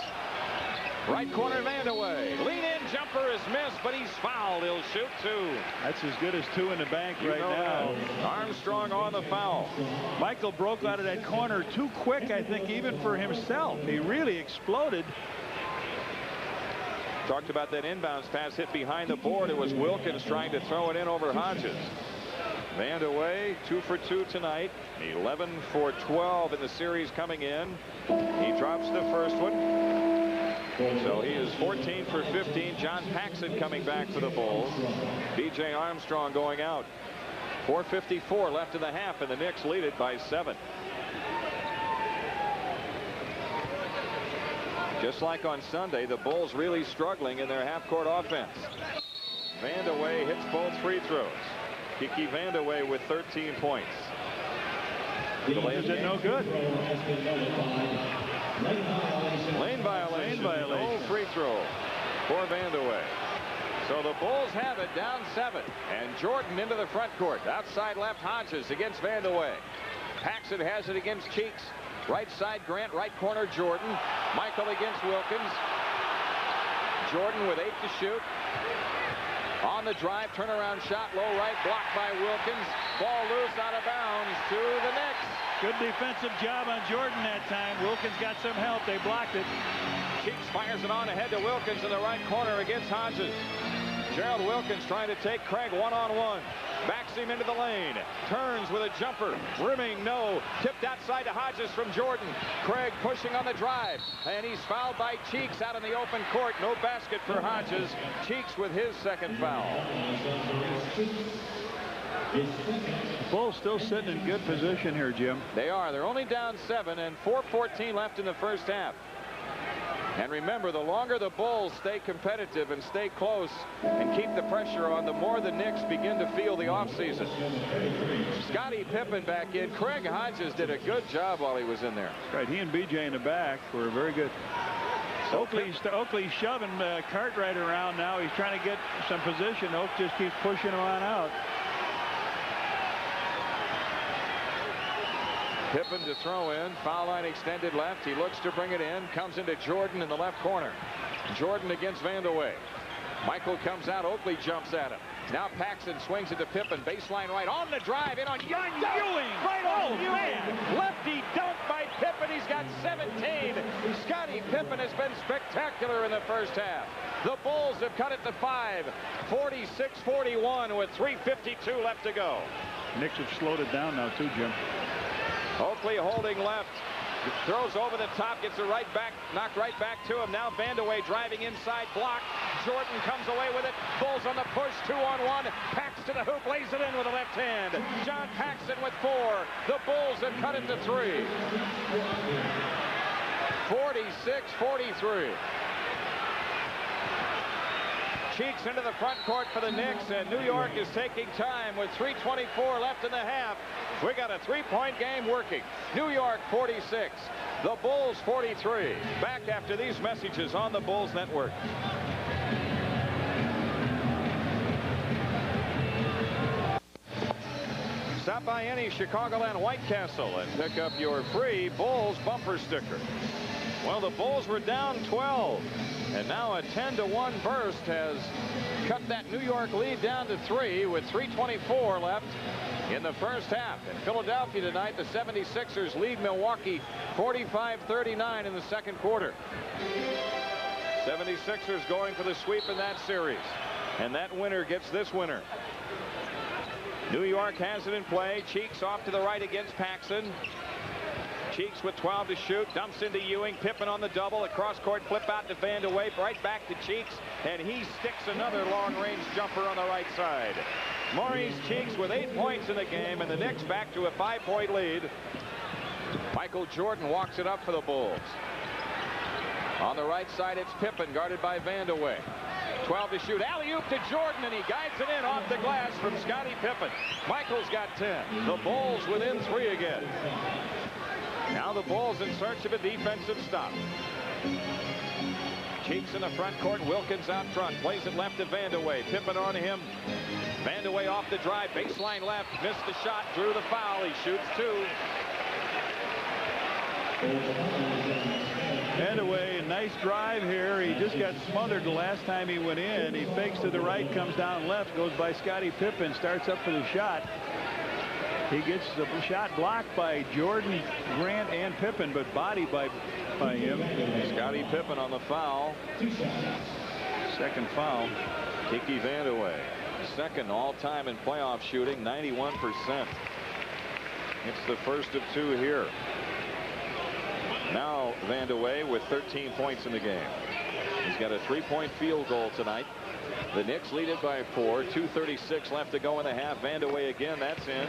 A: Right corner, Vandeweghe. Lean-in jumper is missed, but he's fouled. He'll shoot 2.
B: That's as good as 2 in the bank right now.
A: Armstrong on the foul.
B: Michael broke out of that corner too quick, I think, even for himself. He really exploded.
A: Talked about that inbounds pass hit behind the board. It was Wilkins trying to throw it in over Hodges. Vandeweghe 2 for 2 tonight. 11 for 12 in the series coming in. He drops the first one. So he is 14 for 15. John Paxson coming back for the Bulls. B.J. Armstrong going out. 4:54 left in the half, and the Knicks lead it by 7. Just like on Sunday, the Bulls really struggling in their half-court offense. Vandeweghe hits both free throws. Kiki Vandeweghe with 13 points. The layup did no good. Lane violation. No free throw for Vandeweghe. So the Bulls have it down 7. And Jordan into the front court. Outside left, Hodges against Vandeweghe. Paxson has it against Cheeks. Right side, Grant. Right corner, Jordan. Michael against Wilkins. Jordan with 8 to shoot. On the drive, turnaround shot, low right, blocked by Wilkins. Ball loose, out of bounds to the Knicks.
B: Good defensive job on Jordan that time. Wilkins got some help. They blocked it.
A: Cheeks fires it on ahead to Wilkins in the right corner against Hodges. Gerald Wilkins trying to take Craig one-on-one. Backs him into the lane. Turns with a jumper. Rimming, no. Tipped outside to Hodges from Jordan. Craig pushing on the drive. And he's fouled by Cheeks out in the open court. No basket for Hodges. Cheeks with his second foul.
B: Bulls still sitting in good position here, Jim.
A: They are. They're only down 7 and 4:14 left in the first half. And remember, the longer the Bulls stay competitive and stay close and keep the pressure on, the more the Knicks begin to feel the offseason. Scottie Pippen back in. Craig Hodges did a good job while he was in there.
B: Right, he and B.J. in the back were very good.
A: So
B: Oakley's shoving Cartwright around now. He's trying to get some position. Oak just keeps pushing him on out.
A: Pippen to throw in. Foul line extended left. He looks to bring it in. Comes into Jordan in the left corner. Jordan against Vandeweghe. Michael comes out. Oakley jumps at him. Now Paxson swings it to Pippen. Baseline right. On the drive. In on Ewing. Right on Ewing. Lefty dunk by Pippen. He's got 17. Scottie Pippen has been spectacular in the first half. The Bulls have cut it to 5. 46-41 with 3:52 left to go.
B: Knicks have slowed it down now too, Jim.
A: Oakley holding left. Throws over the top, gets it right back, knocked right back to him. Now Vandeweghe driving inside, block. Jordan comes away with it. Bulls on the push, 2-on-1. Packs to the hoop, lays it in with the left hand. John Paxson with 4. The Bulls have cut it to 3. 46-43. Cheeks into the front court for the Knicks, and New York is taking time with 3:24 left in the half. We got a 3-point game working. New York 46, the Bulls 43. Back after these messages on the Bulls Network. Stop by any Chicagoland White Castle and pick up your free Bulls bumper sticker. Well, the Bulls were down 12. And now a 10-1 burst has cut that New York lead down to 3 with 3:24 left in the first half. In Philadelphia tonight, the 76ers lead Milwaukee 45-39 in the second quarter. 76ers going for the sweep in that series. And that winner gets this winner. New York has it in play. Cheeks off to the right against Paxson. Cheeks with 12 to shoot, dumps into Ewing. Pippen on the double, a cross-court flip out to Vandeweghe, right back to Cheeks, and he sticks another long-range jumper on the right side. Maurice Cheeks with 8 points in the game, and the Knicks back to a 5-point lead. Michael Jordan walks it up for the Bulls. On the right side, it's Pippen, guarded by Vandeweghe. 12 to shoot, alley-oop to Jordan, and he guides it in off the glass from Scottie Pippen. Michael's got 10. The Bulls within 3 again. Now the Bulls in search of a defensive stop. Cheeks in the front court. Wilkins out front. Plays it left to Vandeweghe. Pippen on him. Vandeweghe off the drive. Baseline left. Missed the shot. Drew the foul. He shoots 2.
B: Vandeweghe, nice drive here. He just got smothered the last time he went in. He fakes to the right, comes down left, goes by Scottie Pippen, starts up for the shot. He gets the shot blocked by Jordan, Grant, and Pippen, but bodied by him.
A: Scottie Pippen on the foul.
B: second foul.
A: Kiki Vandeweghe, second all-time in playoff shooting, 91%. It's the first of 2 here. Now Vandeweghe with 13 points in the game. He's got a 3-point field goal tonight. The Knicks lead it by 4. 2:36 left to go in the half. Vandeweghe again. That's in.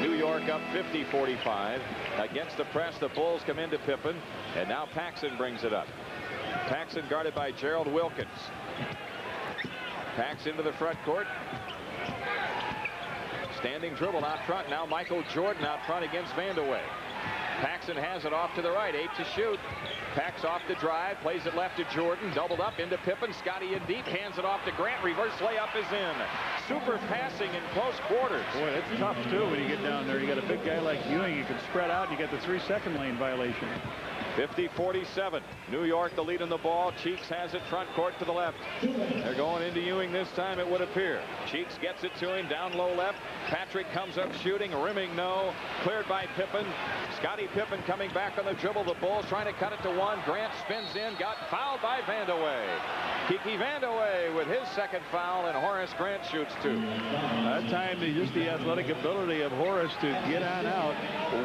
A: New York up 50-45. Against the press, the Bulls come into Pippen. And now Paxson brings it up. Paxson guarded by Gerald Wilkins. Pax into the front court. Standing dribble out front. Now Michael Jordan out front against Vandeweghe. Paxson has it off to the right. 8 to shoot. Pax off the drive. Plays it left to Jordan. Doubled up into Pippen. Scotty in deep. Hands it off to Grant. Reverse layup is in. Super passing in close quarters.
B: Boy, it's tough, too, when you get down there. You got a big guy like Ewing. You can spread out, and you get the 3-second lane violation.
A: 50-47. New York the lead in the ball. Cheeks has it front court to the left. They're going into Ewing this time, it would appear. Cheeks gets it to him down low left. Patrick comes up shooting. Rimming no. Cleared by Pippen. Scottie Pippen coming back on the dribble. The Bulls trying to cut it to 1. Grant spins in. Got fouled by Vandeweghe. Kiki Vandeweghe with his second foul, and Horace Grant shoots 2.
B: That time, just the athletic ability of Horace to get on out.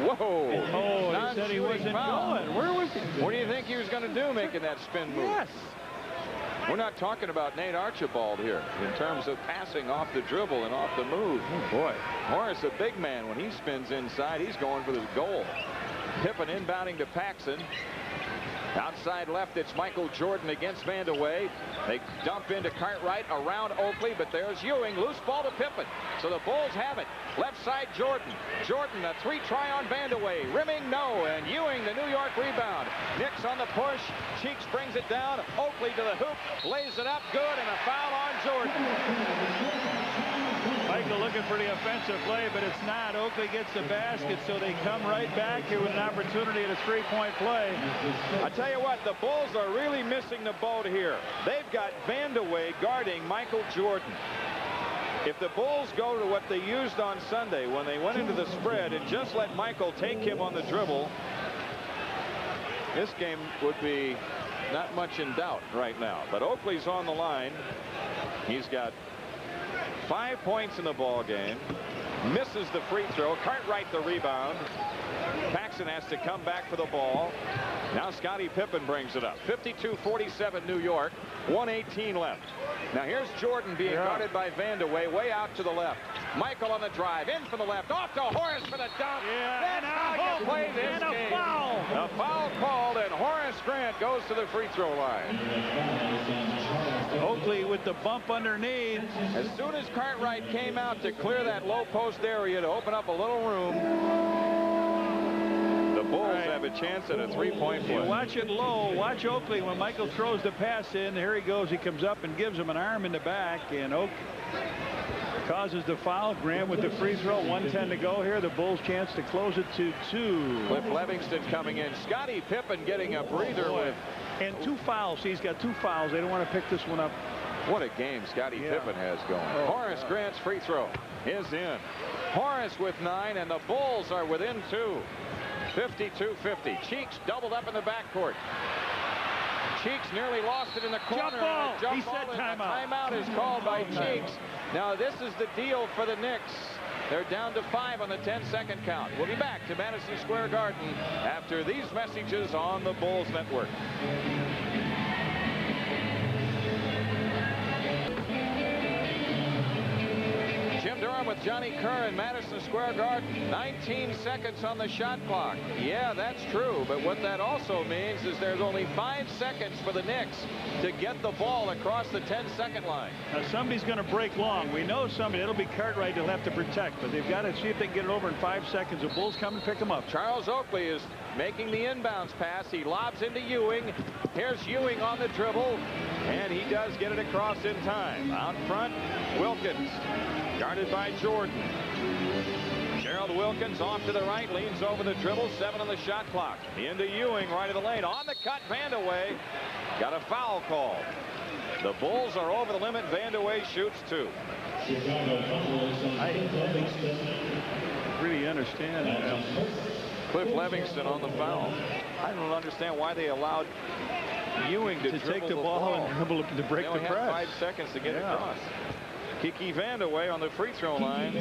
A: Whoa.
B: Oh, he said he wasn't going. Where was he?
A: What do you think he was going to do making that spin move?
B: Yes.
A: We're not talking about Nate Archibald here in terms of passing off the dribble and off the move.
B: Oh, boy.
A: Horace, a big man, when he spins inside, he's going for the goal. Pippen inbounding to Paxson. Outside left, it's Michael Jordan against Vandeweghe. They dump into Cartwright around Oakley, but there's Ewing. Loose ball to Pippen. So the Bulls have it. Left side, Jordan. Jordan, a 3-try on Vandeweghe. Rimming, no. And Ewing, the New York rebound. Knicks on the push. Cheeks brings it down. Oakley to the hoop. Lays it up. Good. And a foul on Jordan.
B: Michael looking for the offensive play, but it's not. Oakley gets the basket, so they come right back here with an opportunity at a 3-point play.
A: I tell you what, the Bulls are really missing the boat here. They've got Vandeweghe guarding Michael Jordan. If the Bulls go to what they used on Sunday when they went into the spread and just let Michael take him on the dribble, this game would be not much in doubt right now. But Oakley's on the line. He's got 5 points in the ball game. Misses the free throw. Cartwright the rebound. Paxson has to come back for the ball. Now Scottie Pippen brings it up. 52-47 New York. 1:18 left. Now here's Jordan being guarded by Vandeweghe way out to the left. Michael on the drive. In for the left. Off to Horace for the dunk. That's how you play this game.
B: Foul.
A: A foul called, and Horace Grant goes to the free throw line.
B: Oakley with the bump underneath.
A: As soon as Cartwright came out to clear that low post area to open up a little room, the Bulls have a chance at a 3-point play.
B: Watch it low. Watch Oakley when Michael throws the pass in. Here he goes. He comes up and gives him an arm in the back, and Oakley causes the foul. Graham with the free throw. 1:10 to go here. The Bulls chance to close it to 2.
A: Cliff Levingston coming in. Scottie Pippen getting a breather with.
B: And 2 fouls. He's got 2 fouls. They don't want to pick this one up.
A: What a game Scottie Pippen has going. Horace Grant's free throw is in. Horace with 9, and the Bulls are within 2. 52-50. Cheeks doubled up in the backcourt. Cheeks nearly lost it in the corner.
B: Jump ball. He
A: Ball
B: said timeout.
A: Timeout is called by Cheeks. Now this is the deal for the Knicks. They're down to 5 on the 10-second count. We'll be back to Madison Square Garden after these messages on the Bulls Network. Jim Durham with Johnny Kerr in Madison Square Garden. 19 seconds on the shot clock. Yeah, that's true. But what that also means is there's only 5 seconds for the Knicks to get the ball across the 10-second line.
B: Now somebody's going to break long. We know somebody. It'll be Cartwright they'll have to protect. But they've got to see if they can get it over in 5 seconds. The Bulls come and pick him up.
A: Charles Oakley is making the inbounds pass. He lobs into Ewing. Here's Ewing on the dribble. And he does get it across in time. Out front, Wilkins. Guarded by Jordan. Gerald Wilkins off to the right, leans over the dribble, 7 on the shot clock. Into Ewing, right of the lane. On the cut, Vandeweghe. Got a foul call. The Bulls are over the limit. Vandeweghe shoots 2.
B: I really understand.
A: Cliff Levingston on the foul. I don't understand why they allowed Ewing to
B: take the ball and dribble to break the press.
A: 5 seconds to get it across. Kiki Vandeweghe on the free throw line.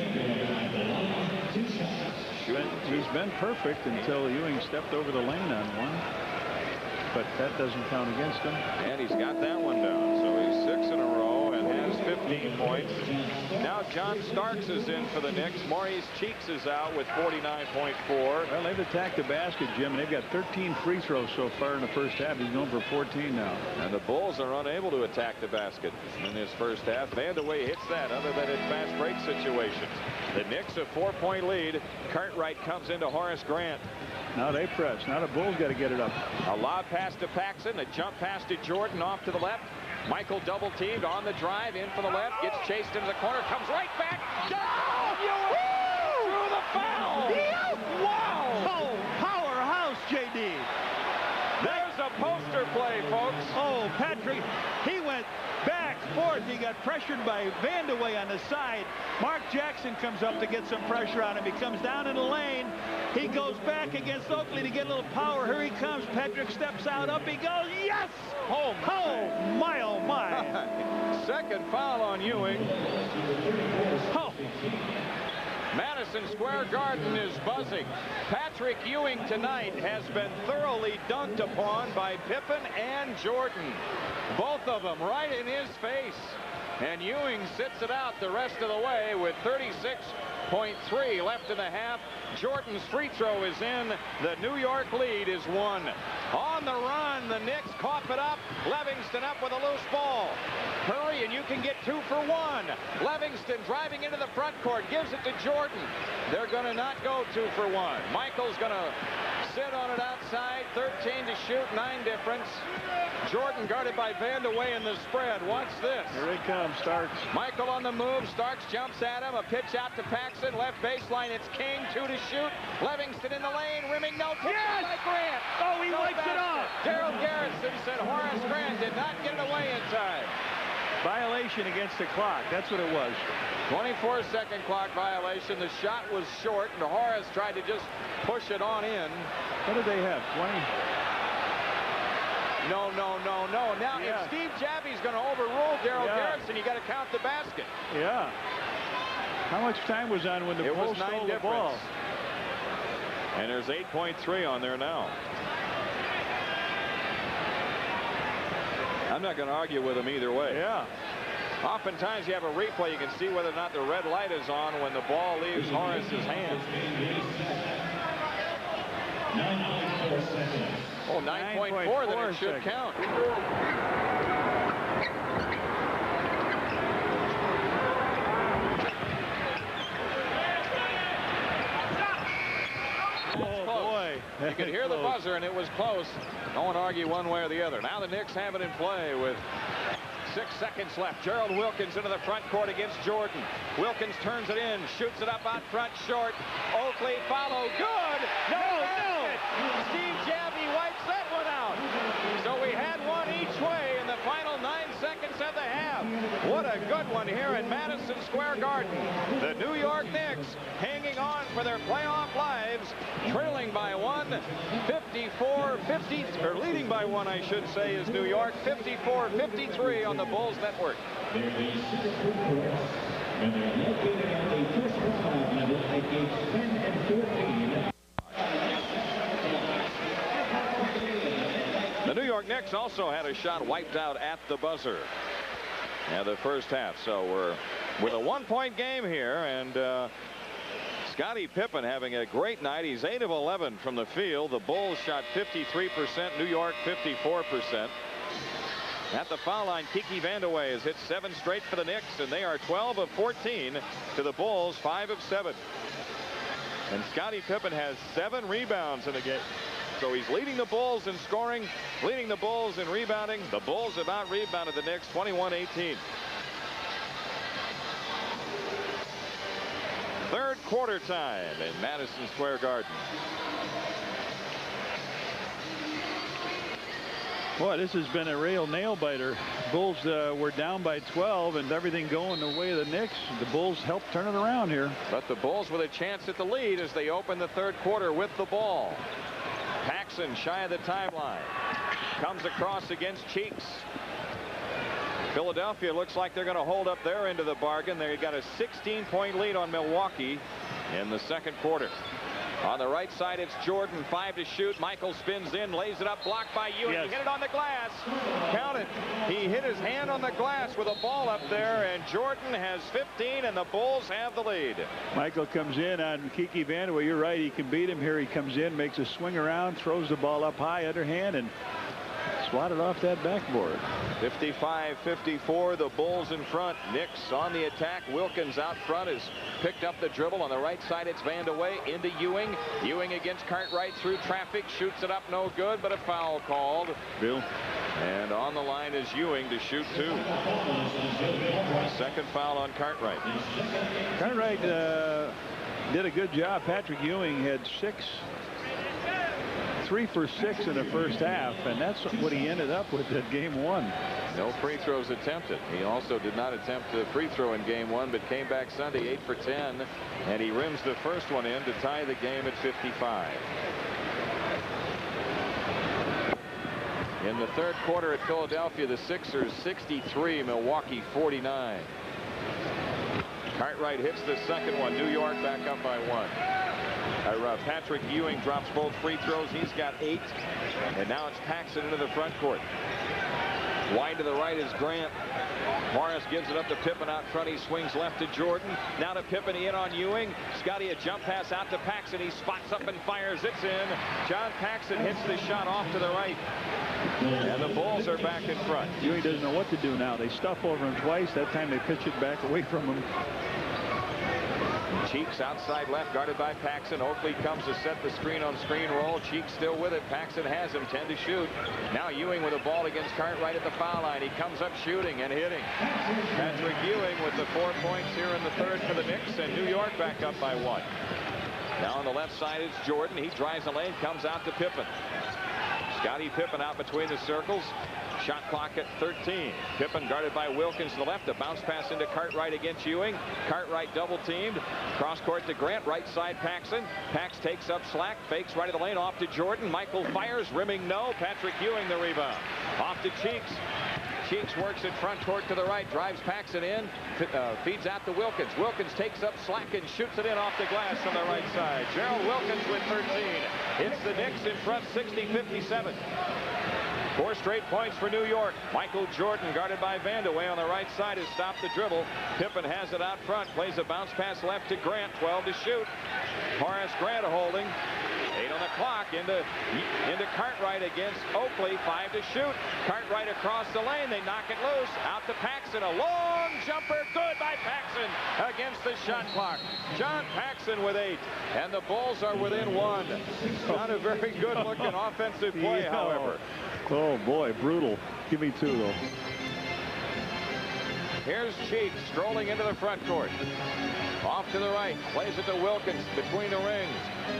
B: He's been perfect until Ewing stepped over the lane on one. But that doesn't count against him.
A: And he's got that one down. So he's 6 in a row and has 15 points. Now John Starks is in for the Knicks. Maurice Cheeks is out with 49.4.
B: Well, they've attacked the basket, Jim, and they've got 13 free throws so far in the first half. He's going for 14 now.
A: And the Bulls are unable to attack the basket in this first half. Vandeweghe hits that other than in fast break situations. The Knicks a 4-point lead. Cartwright comes into Horace Grant.
B: Now they press. Now the Bulls got to get it up.
A: A lob pass to Paxson. A jump pass to Jordan off to the left. Michael double teamed on the drive in for the left. Gets chased into the corner. Comes right back. Through the foul. Wow.
B: Oh, powerhouse, J.D.
A: There's a poster play, folks.
B: Oh, Patrick. He went back, forth. He got pressured by Vandeweghe on the side. Mark Jackson comes up to get some pressure on him. He comes down in the lane. He goes back against Oakley to get a little power. Here he comes. Patrick steps out. Up he goes. Yes!
A: Oh,
B: my, oh, my.
A: Second foul on Ewing.
B: Oh.
A: Madison Square Garden is buzzing. Patrick Ewing tonight has been thoroughly dunked upon by Pippen and Jordan. Both of them right in his face. And Ewing sits it out the rest of the way with 36.3 left in the half. Jordan's free throw is in. The New York lead is 1. On the run, the Knicks cough it up. Livingston up with a loose ball. Hurry and you can get 2 for 1. Livingston driving into the front court, gives it to Jordan. They're going to not go 2 for 1. Michael's going to sit on it outside. 13 to shoot, 9 difference. Jordan guarded by Vandeweghe in the spread. Watch this.
B: Here he comes, Starks.
A: Michael on the move. Starks jumps at him. A pitch out to Paxson. Left baseline. It's King. 2 to shoot. Livingston in the lane. Rimming no.
B: Yes!
A: By Grant.
B: Oh, he wipes it off.
A: Darrell Garrison said Horace Grant did not get it away in time.
B: Violation against the clock. That's what it was.
A: 24-second clock violation. The shot was short, and Horace tried to just push it on in.
B: What did they have? 20?
A: No. Now, if Steve Jaffe's going to overrule Darrell Garrison, you got to count the basket.
B: Yeah. How much time was on when the Bulls stole the ball?
A: And there's 8.3 on there now. I'm not going to argue with him either way.
B: Yeah.
A: Oftentimes you have a replay. You can see whether or not the red light is on when the ball leaves Horace's hands. Oh, 9.4, then it should count. You could hear the buzzer, and it was close. No one argue one way or the other. Now the Knicks have it in play with 6 seconds left. Gerald Wilkins into the front court against Jordan. Wilkins turns it in, shoots it up out front, short. Oakley follow, good. No. Steve Jaffe wipes that one out. So we had one each way in the final 9 seconds of the half. What a good one here in Madison Square Garden. The New York Knicks hanging on for their playoff lives, trailing by 1, 54-50, or leading by 1, I should say, is New York, 54-53 on the Bulls Network.
C: And they're located at the first round level at games 10 and 14.
A: The New York Knicks also had a shot wiped out at the buzzer in the first half. So we're with a 1-point game here, and Scottie Pippen having a great night. He's 8 of 11 from the field. The Bulls shot 53%, New York 54%. At the foul line, Kiki Vandeweghe has hit 7 straight for the Knicks, and they are 12 of 14 to the Bulls 5 of 7. And Scottie Pippen has 7 rebounds in the game. So he's leading the Bulls in scoring, leading the Bulls in rebounding. The Bulls have out-rebounded the Knicks 21-18. Third quarter time in Madison Square Garden.
B: Boy, this has been a real nail-biter. Bulls were down by 12 and everything going the way of the Knicks. The Bulls helped turn it around here.
A: But the Bulls with a chance at the lead as they open the third quarter with the ball. Paxson shy of the timeline. comes across against Cheeks. Philadelphia looks like they're going to hold up their end of the bargain. They got a 16-point lead on Milwaukee in the second quarter. On the right side, it's Jordan, 5 to shoot. Michael spins in, lays it up, blocked by Ewing.
B: Yes.
A: He hit it on the glass. Count it. He hit his hand on the glass with a ball up there, and Jordan has 15, and the Bulls have the lead.
B: Michael comes in on Kiki Vandeweghe. You're right, he can beat him. Here he comes in, makes a swing around, throws the ball up high, underhand, and swatted off that backboard.
A: 55-54, the Bulls in front. Knicks on the attack. Wilkins out front has picked up the dribble. On the right side, it's Vandeweghe into Ewing. Ewing against Cartwright through traffic. Shoots it up, no good, but a foul called.
B: Bill.
A: And on the line is Ewing to shoot 2. Second foul on Cartwright.
B: Cartwright did a good job. Patrick Ewing had 3 for 6 in the first half, and that's what he ended up with at game 1.
A: No free throws attempted. He also did not attempt a free throw in game 1, but came back Sunday 8 for 10, and he rims the first one in to tie the game at 55. In the third quarter at Philadelphia, the Sixers 63, Milwaukee 49. Cartwright hits the second one. New York back up by 1. Patrick Ewing drops both free throws. He's got 8. And now it's Paxson into the front court. Wide to the right is Grant. Morris gives it up to Pippen out front. He swings left to Jordan. Now to Pippen, in on Ewing. Scotty, a jump pass out to Paxson. He spots up and fires. It's in. John Paxson hits the shot off to the right. And the Bulls are back in front.
B: Ewing doesn't know what to do now. They stuff over him twice. That time they pitch it back away from him.
A: Cheeks outside left, guarded by Paxson. Oakley comes to set the screen on screen roll. Cheeks still with it. Paxson has him, 10 to shoot. Now Ewing with a ball against Cartwright at the foul line. He comes up shooting and hitting. Patrick Ewing with the 4 points here in the third for the Knicks, and New York back up by 1. Now on the left side is Jordan. He drives the lane, comes out to Pippen. Scottie Pippen out between the circles. Shot clock at 13. Pippen guarded by Wilkins to the left. A bounce pass into Cartwright against Ewing. Cartwright double teamed. Cross court to Grant. Right side Paxson. Pax takes up slack. Fakes right of the lane. Off to Jordan. Michael fires. Rimming no. Patrick Ewing the rebound. Off to Cheeks. Cheeks works it front court to the right. Drives Paxson in. Feeds out to Wilkins. Wilkins takes up slack and shoots it in off the glass on the right side. Gerald Wilkins with 13. It's the Knicks in front 60-57. 4 straight points for New York. Michael Jordan guarded by Vandeweghe on the right side has stopped the dribble. Pippen has it out front. Plays a bounce pass left to Grant. 12 to shoot. Horace Grant holding. 8 on the clock into Cartwright against Oakley. 5 to shoot. Cartwright across the lane. They knock it loose. Out to Paxson. A long jumper. Good by Paxson against the shot clock. John Paxson with 8. And the Bulls are within 1. Not a very good looking offensive play, however.
B: Oh boy, brutal. Give me 2 though.
A: Here's Cheeks strolling into the front court. Off to the right. Plays it to Wilkins between the rings.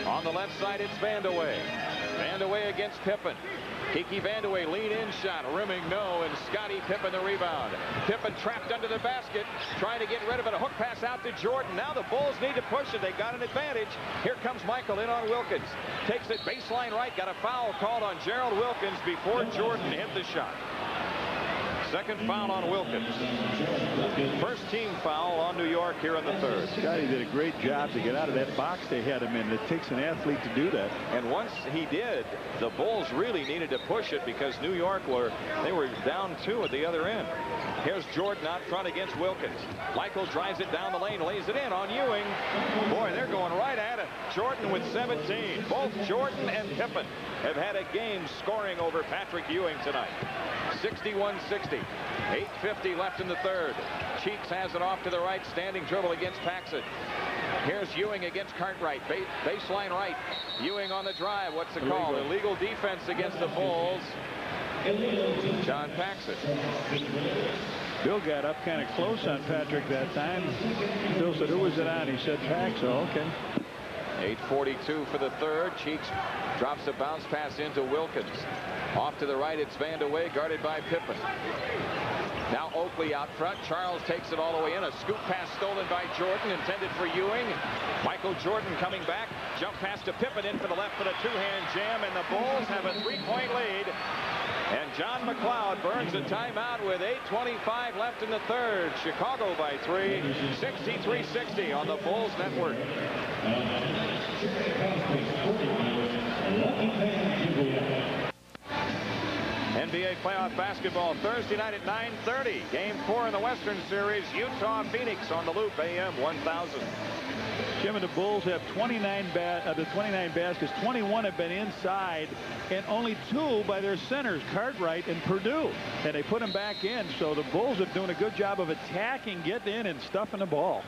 A: On the left side, it's Vandeweghe. Vandeweghe against Pippen. Kiki Vandeweghe lead-in shot. Rimming no, and Scottie Pippen the rebound. Pippen trapped under the basket. Trying to get rid of it. A hook pass out to Jordan. Now the Bulls need to push it. They got an advantage. Here comes Michael in on Wilkins. Takes it baseline right. Got a foul called on Gerald Wilkins before Jordan hit the shot. Second foul on Wilkins. First team foul on New York here in the third.
B: Scotty did a great job to get out of that box they had him in. It takes an athlete to do that.
A: And once he did, the Bulls really needed to push it because New York were down 2 at the other end. Here's Jordan out front against Wilkins. Michael drives it down the lane, lays it in on Ewing. Boy, they're going right at it. Jordan with 17. Both Jordan and Pippen have had a game scoring over Patrick Ewing tonight. 61-60. 8:50 left in the third. Cheeks has it off to the right. Standing dribble against Paxson. Here's Ewing against Cartwright. Baseline right. Ewing on the drive. What's it called? Illegal defense against the Bulls. John Paxson.
B: Bill got up kind of close on Patrick that time. Bill said, who was it on? He said, Pax. Oh, okay.
A: 8:42 for the third. Cheeks drops a bounce pass into Wilkins. Off to the right, it's Vandeweghe, guarded by Pippen. Now Oakley out front. Charles takes it all the way in. A scoop pass stolen by Jordan, intended for Ewing. Michael Jordan coming back. Jump pass to Pippen in for the left for the two-hand jam, and the Bulls have a 3-point lead. And John McLeod burns a timeout with 8:25 left in the third. Chicago by 3, 63-60 on the Bulls Network. NBA playoff basketball Thursday night at 9:30. Game 4 in the Western Series. Utah-Phoenix on the Loop, AM 1000.
B: Jim, and the Bulls have 29 baskets. 21 have been inside, and only 2 by their centers, Cartwright and Purdue. And they put them back in. So the Bulls are doing a good job of attacking, getting in, and stuffing the ball.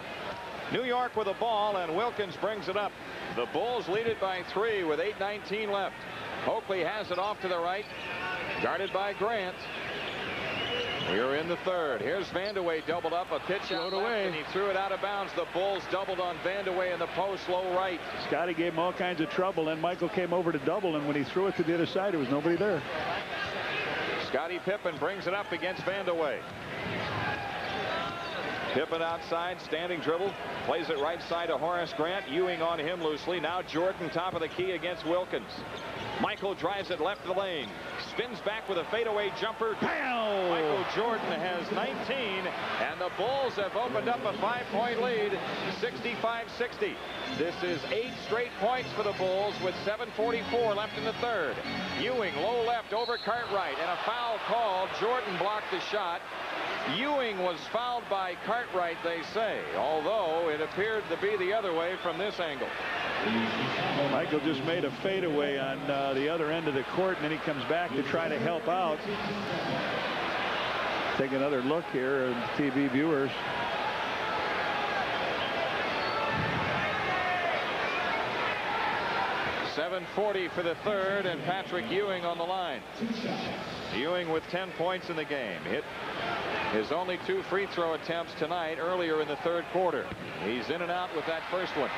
A: New York with the ball, and Wilkins brings it up. The Bulls lead it by 3 with 8:19 left. Oakley has it off to the right, guarded by Grant. We are in the third. Here's Vandeweghe doubled up, a pitch out away, and he threw it out of bounds. The Bulls doubled on Vandeweghe in the post, low right.
B: Scotty gave him all kinds of trouble, and Michael came over to double, and when he threw it to the other side, there was nobody there.
A: Scottie Pippen brings it up against Vandeweghe. Pippen outside, standing dribble, plays it right side to Horace Grant. Ewing on him loosely. Now Jordan top of the key against Wilkins. Michael drives it left of the lane. Spins back with a fadeaway jumper. Pow! Michael Jordan has 19, and the Bulls have opened up a 5-point lead, 65-60. This is 8 straight points for the Bulls with 7:44 left in the third. Ewing low left over Cartwright, and a foul called. Jordan blocked the shot. Ewing was fouled by Cartwright, they say, although it appeared to be the other way from this angle.
B: Michael just made a fadeaway on the other end of the court, and then he comes back to try to help out. Take another look here, TV viewers.
A: .740 for the third, and Patrick Ewing on the line. Ewing with 10 points in the game. Hit his only 2 free throw attempts tonight earlier in the third quarter. He's in and out with that first one.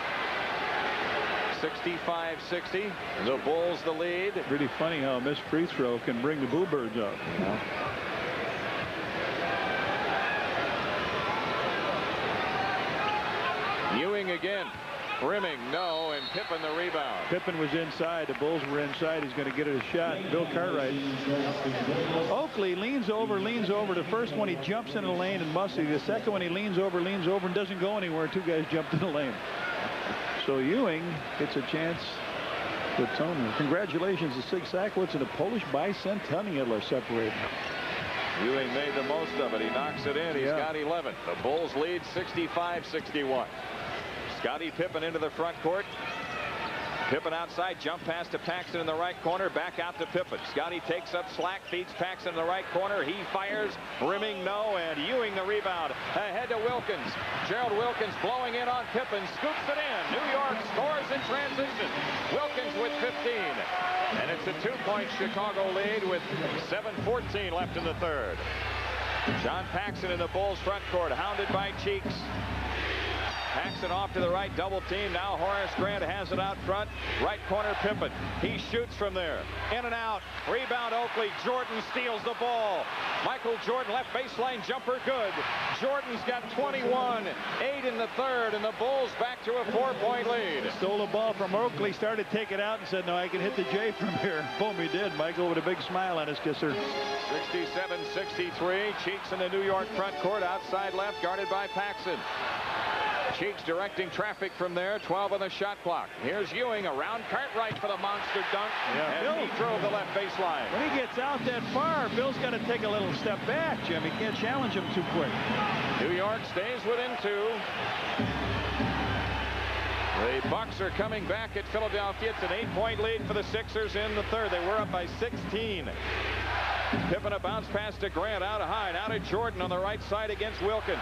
A: 65-60. The Bulls the lead.
B: Pretty funny how a missed free throw can bring the Boo Birds up.
A: Ewing again. Rimming, no, and Pippen the rebound.
B: Pippen was inside. The Bulls were inside. He's going to get it a shot. Bill Cartwright. Oakley leans over. The first one, he jumps in the lane and musty. The second one, he leans over, and doesn't go anywhere. 2 guys jumped in the lane. So Ewing gets a chance to atone. Congratulations to Sig Sackwitz and the Polish bicentennial are separated.
A: Ewing made the most of it. He knocks it in. He's got 11. The Bulls lead 65-61. Scottie Pippen into the front court. Pippen outside, jump pass to Paxson in the right corner, back out to Pippen. Scottie takes up slack, feeds Paxson in the right corner. He fires, rimming, no, and Ewing the rebound. Ahead to Wilkins. Gerald Wilkins blowing in on Pippen, scoops it in. New York scores in transition. Wilkins with 15. And it's a 2-point Chicago lead with 7:14 left in the third. John Paxson in the Bulls front court, hounded by Cheeks. Paxson off to the right, double team. Now Horace Grant has it out front. Right corner, Pippen. He shoots from there. In and out. Rebound, Oakley. Jordan steals the ball. Michael Jordan, left baseline jumper, good. Jordan's got 21. 8 in the third, and the Bulls back to a 4-point lead.
B: Stole the ball from Oakley, started to take it out, and said, no, I can hit the J from here. Boom, he did. Michael with a big smile on his kisser.
A: 67-63. Cheeks in the New York front court, outside left, guarded by Paxson. Cheeks directing traffic from there. 12 on the shot clock. Here's Ewing around Cartwright for the monster dunk. And he drove the left baseline.
B: When he gets out that far, Bill's got to take a little step back, Jim. He can't challenge him too quick.
A: New York stays within 2. The Bucks are coming back at Philadelphia. It's an 8-point lead for the Sixers in the third. They were up by 16. Pippen a bounce pass to Grant, out high. Now to Jordan on the right side against Wilkins.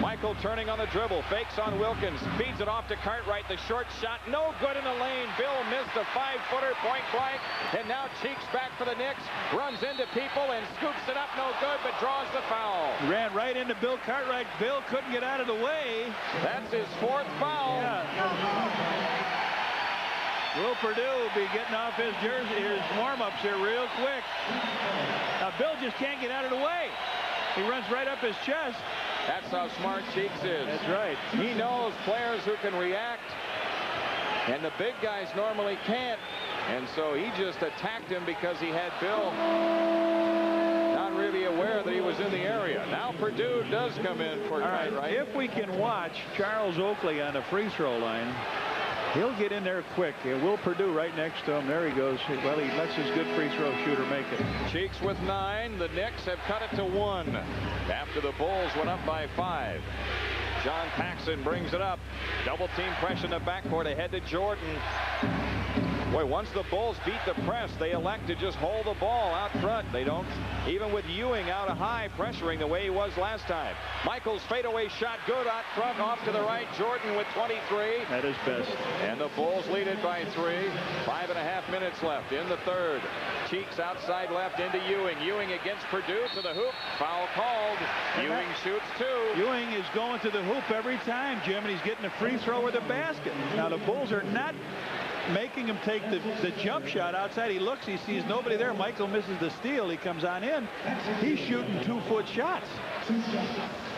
A: Michael turning on the dribble, fakes on Wilkins, feeds it off to Cartwright. The short shot, no good in the lane. Bill missed a 5-footer, point blank. And now Cheeks back for the Knicks, runs into people and scoops it up, no good, but draws the foul.
B: Ran right into Bill Cartwright. Bill couldn't get out of the way.
A: That's his 4th foul.
B: Will Purdue will be getting off his warm-ups here real quick. Now Bill just can't get out of the way. He runs right up his chest.
A: That's how smart Cheeks is.
B: That's right.
A: He knows players who can react, and the big guys normally can't. And so he just attacked him because he had Bill not really aware that he was in the area. Now Perdue does come in for tight right.
B: If we can watch Charles Oakley on the free throw line, he'll get in there quick. Will Perdue right next to him. There he goes. Well, he lets his good free throw shooter make it.
A: Cheeks with 9. The Knicks have cut it to 1 after the Bulls went up by 5. John Paxson brings it up. Double team pressure in the backcourt ahead to Jordan. Boy, once the Bulls beat the press, they elect to just hold the ball out front. They don't, even with Ewing out of high, pressuring the way he was last time. Michael's fadeaway shot good out front, off to the right. Jordan with 23.
B: That is best.
A: And the Bulls lead it by 3. 5.5 minutes left in the third. Cheeks outside left into Ewing. Ewing against Perdue to the hoop. Foul called. Ewing shoots 2.
B: Ewing is going to the hoop every time, Jim, and he's getting a free throw or the basket. Now the Bulls are not making him take the jump shot outside. He looks, he sees nobody there. Michael misses the steal. He comes on in. He's shooting 2-foot shots.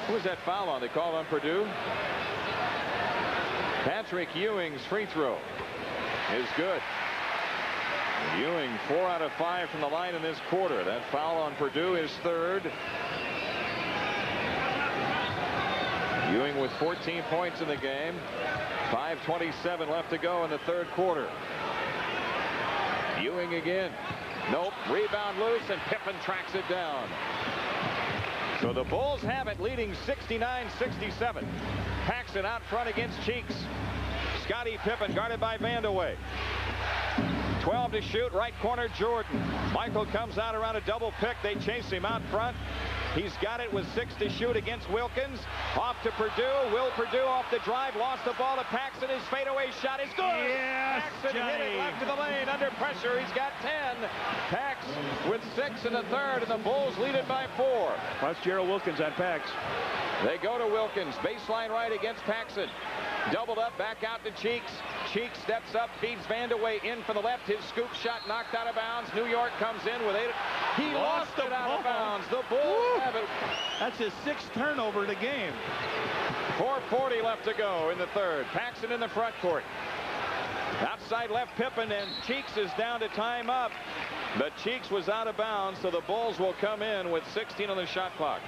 A: Who was that foul on? They called on Perdue. Patrick Ewing's free throw is good. Ewing 4 out of 5 from the line in this quarter. That foul on Perdue is 3rd. Ewing with 14 points in the game. 5:27 left to go in the third quarter. Ewing again. Nope. Rebound loose, and Pippen tracks it down. So the Bulls have it, leading 69-67. Paxson out front against Cheeks. Scottie Pippen guarded by Vandeweghe. 12 to shoot, right corner Jordan. Michael comes out around a double pick. They chase him out front. He's got it with 6 to shoot against Wilkins. Off to Perdue. Will Perdue off the drive. Lost the ball to Paxson. His fadeaway shot is good.
B: Yes,
A: Paxson hit it left of the lane. Under pressure. He's got 10. Pax with 6 in the third, and the Bulls lead it by 4.
B: Watch Gerald Wilkins on Pax.
A: They go to Wilkins. Baseline right against Paxson. Doubled up, back out to Cheeks. Cheeks steps up, feeds Vandeweghe in for the left. His scoop shot knocked out of bounds. New York comes in with 8. He lost it out of bounds. The Bulls have it.
B: That's his 6th turnover of the game.
A: 4:40 left to go in the third. Paxson in the front court. Outside left Pippen, and Cheeks is down to time up. But Cheeks was out of bounds, so the Bulls will come in with 16 on the shot clock.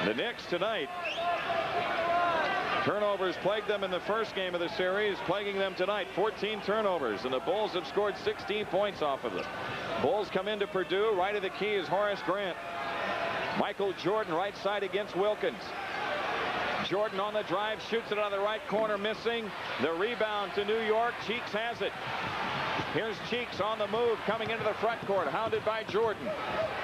A: The Knicks tonight. Turnovers plagued them in the first game of the series, plaguing them tonight. 14 turnovers, and the Bulls have scored 16 points off of them. Bulls come into Perdue. Right of the key is Horace Grant. Michael Jordan right side against Wilkins. Jordan on the drive, shoots it on the right corner, missing. The rebound to New York. Cheeks has it. Here's Cheeks on the move, coming into the front court, hounded by Jordan.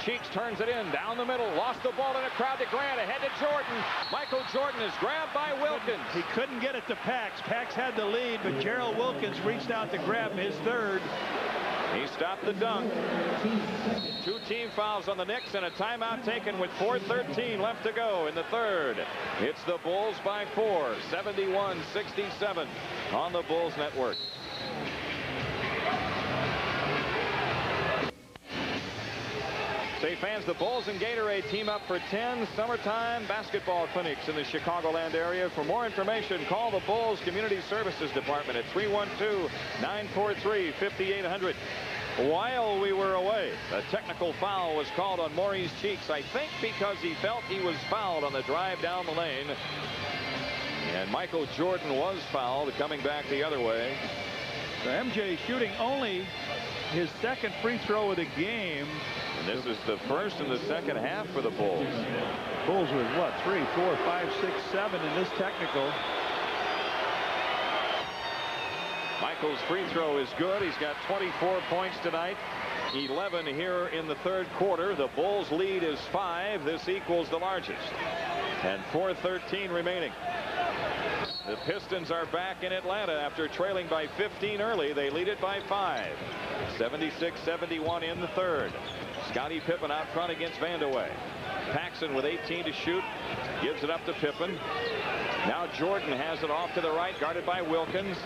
A: Cheeks turns it in, down the middle, lost the ball in a crowd to Grant, ahead to Jordan. Michael Jordan is grabbed by Wilkins.
B: He couldn't get it to Pax. Pax had the lead, but Gerald Wilkins reached out to grab his 3rd.
A: He stopped the dunk. 2 team fouls on the Knicks and a timeout taken with 4:13 left to go in the third. It's the Bulls by 4, 71-67 on the Bulls Network. Say fans, the Bulls and Gatorade team up for 10 summertime basketball clinics in the Chicagoland area. For more information, call the Bulls Community Services Department at 312-943-5800. While we were away, a technical foul was called on Maurice Cheeks, I think because he felt he was fouled on the drive down the lane. And Michael Jordan was fouled coming back the other way.
B: So MJ shooting only his 2nd free throw of the game.
A: And this is the first in the second half for the Bulls.
B: Bulls with what, 3, 4, 5, 6, 7 in this technical.
A: Michael's free throw is good. He's got 24 points tonight. 11 here in the third quarter. The Bulls lead is 5. This equals the largest. And 4:13 remaining. The Pistons are back in Atlanta after trailing by 15 early. They lead it by 5. 76-71 in the third. Scottie Pippen out front against Vandeweghe. Paxson with 18 to shoot. Gives it up to Pippen. Now Jordan has it off to the right, guarded by Wilkins.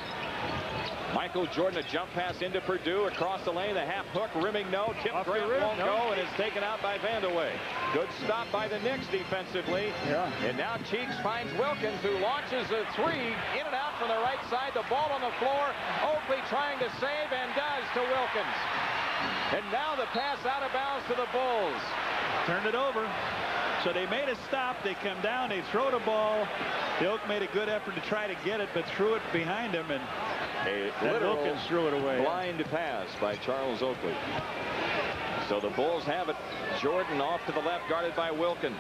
A: Michael Jordan, a jump pass into Purdue across the lane. The half hook, rimming no. Tim Grant won't go, and it's taken out by Vandeweghe. Good stop by the Knicks defensively.
B: Yeah.
A: And now Cheeks finds Wilkins, who launches a three in and out from the right side. The ball on the floor. Oakley trying to save and does to Wilkins. And now the pass out of bounds to the Bulls.
B: Turned it over. So they made a stop. They come down. They throw the ball. The Oak made a good effort to try to get it, but threw it behind him, and Wilkins threw it away.
A: Blind pass by Charles Oakley. So the Bulls have it. Jordan off to the left, guarded by Wilkins.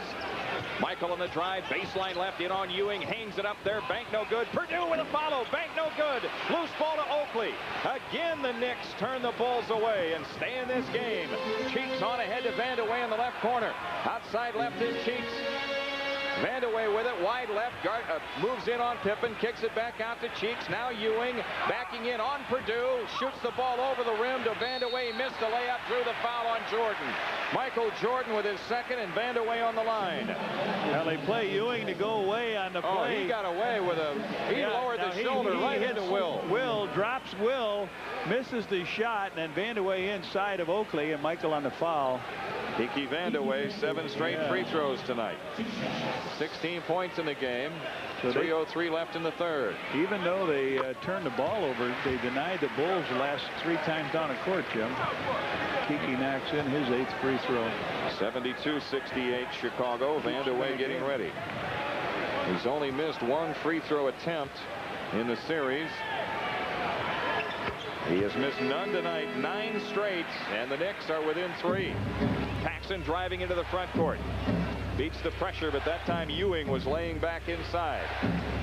A: Michael on the drive, baseline left, in on Ewing, hangs it up there, bank no good. Purdue with a follow, bank no good. Loose ball to Oakley. Again, the Knicks turn the Bulls away and stay in this game. Cheeks on ahead to Vandeweghe in the left corner. Outside left is Cheeks. Vandeweghe with it, wide left, moves in on Pippen, kicks it back out to Cheeks. Now Ewing backing in on Purdue, shoots the ball over the rim to Vandeweghe, missed the layup, drew the foul on Jordan. Michael Jordan with his second, and Vandeweghe on the line.
B: Well, they play Ewing to go away on the play.
A: Oh, he got away with he lowered the shoulder right into Will.
B: Will drops Will, misses the shot, and then Vandeweghe inside of Oakley, and Michael on the foul.
A: Kiki Vandeweghe, 7 straight free throws tonight. 16 points in the game. So 3:03 left in the third.
B: Even though they turned the ball over, they denied the Bulls the last 3 times down the court, Jim. Kiki knocks in his 8th free throw.
A: 72-68 Chicago. Vandeweghe getting ready. He's only missed 1 free throw attempt in the series. He has missed none tonight, 9 straight, and the Knicks are within 3. Paxson driving into the front court. Beats the pressure, but that time Ewing was laying back inside.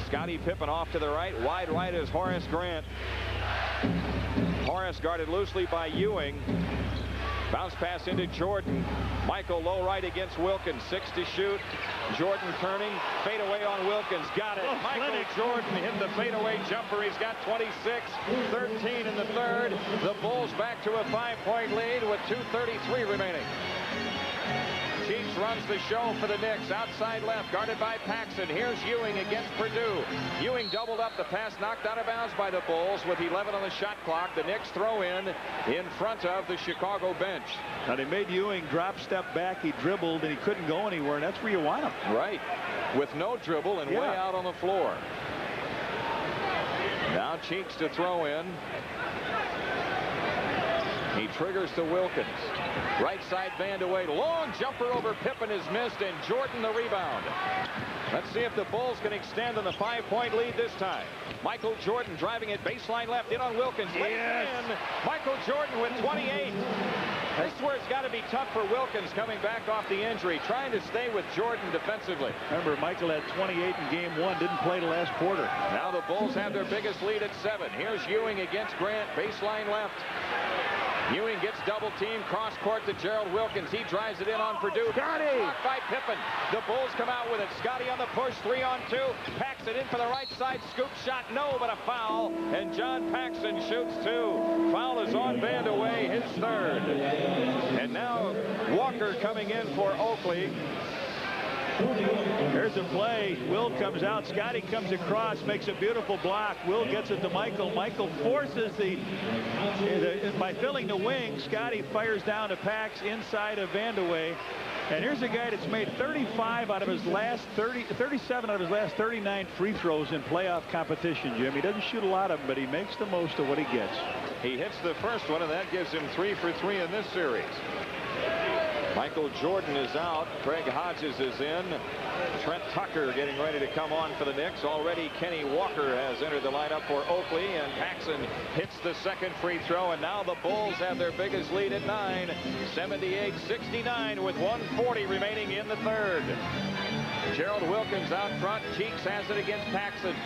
A: Scottie Pippen off to the right. Wide right is Horace Grant. Horace guarded loosely by Ewing. Bounce pass into Jordan. Michael low right against Wilkins. 6 to shoot. Jordan turning. Fade away on Wilkins. Got it. Michael Jordan hit the fadeaway jumper. He's got 26. 13 in the third. The Bulls back to a 5-point lead with 2:33 remaining. Cheeks runs the show for the Knicks. Outside left, guarded by Paxson. Here's Ewing against Purdue. Ewing doubled up. The pass knocked out of bounds by the Bulls with 11 on the shot clock. The Knicks throw in front of the Chicago bench.
B: Now they made Ewing drop step back. He dribbled and he couldn't go anywhere. And that's where you want him.
A: Right. With no dribble and way out on the floor. Now Cheeks to throw in. He triggers to Wilkins. Right side Vandeweghe. Long jumper over Pippen is missed, and Jordan the rebound. Let's see if the Bulls can extend on the 5-point lead this time. Michael Jordan driving it baseline left, in on Wilkins. Lays it in. Michael Jordan with 28. This is where it's got to be tough for Wilkins coming back off the injury, trying to stay with Jordan defensively.
B: Remember, Michael had 28 in game 1, didn't play the last quarter.
A: Now the Bulls have their biggest lead at 7. Here's Ewing against Grant, baseline left. Ewing gets double teamed, cross court to Gerald Wilkins. He drives it in on Purdue.
B: Scotty!
A: Blocked by Pippen. The Bulls come out with it. Scotty on the push, 3-on-2. Paxson in for the right side. Scoop shot, no, but a foul. And John Paxson shoots 2. Foul is on Vandeweghe, his 3rd. And now Walker coming in for Oakley.
B: Here's a play. Will comes out. Scotty comes across, makes a beautiful block. Will gets it to Michael. Michael forces by filling the wing. Scotty fires down to Pax inside of Vandeweghe. And here's a guy that's made 37 out of his last 39 free throws in playoff competition, Jim. He doesn't shoot a lot of them, but he makes the most of what he gets.
A: He hits the first one, and that gives him 3 for 3 in this series. Michael Jordan is out. Craig Hodges is in. Trent Tucker getting ready to come on for the Knicks. Already Kenny Walker has entered the lineup for Oakley, and Paxson hits the 2nd free throw, and now the Bulls have their biggest lead at 9. 78-69 with 1:40 remaining in the 3rd. Gerald Wilkins out front. Cheeks has it against Paxson.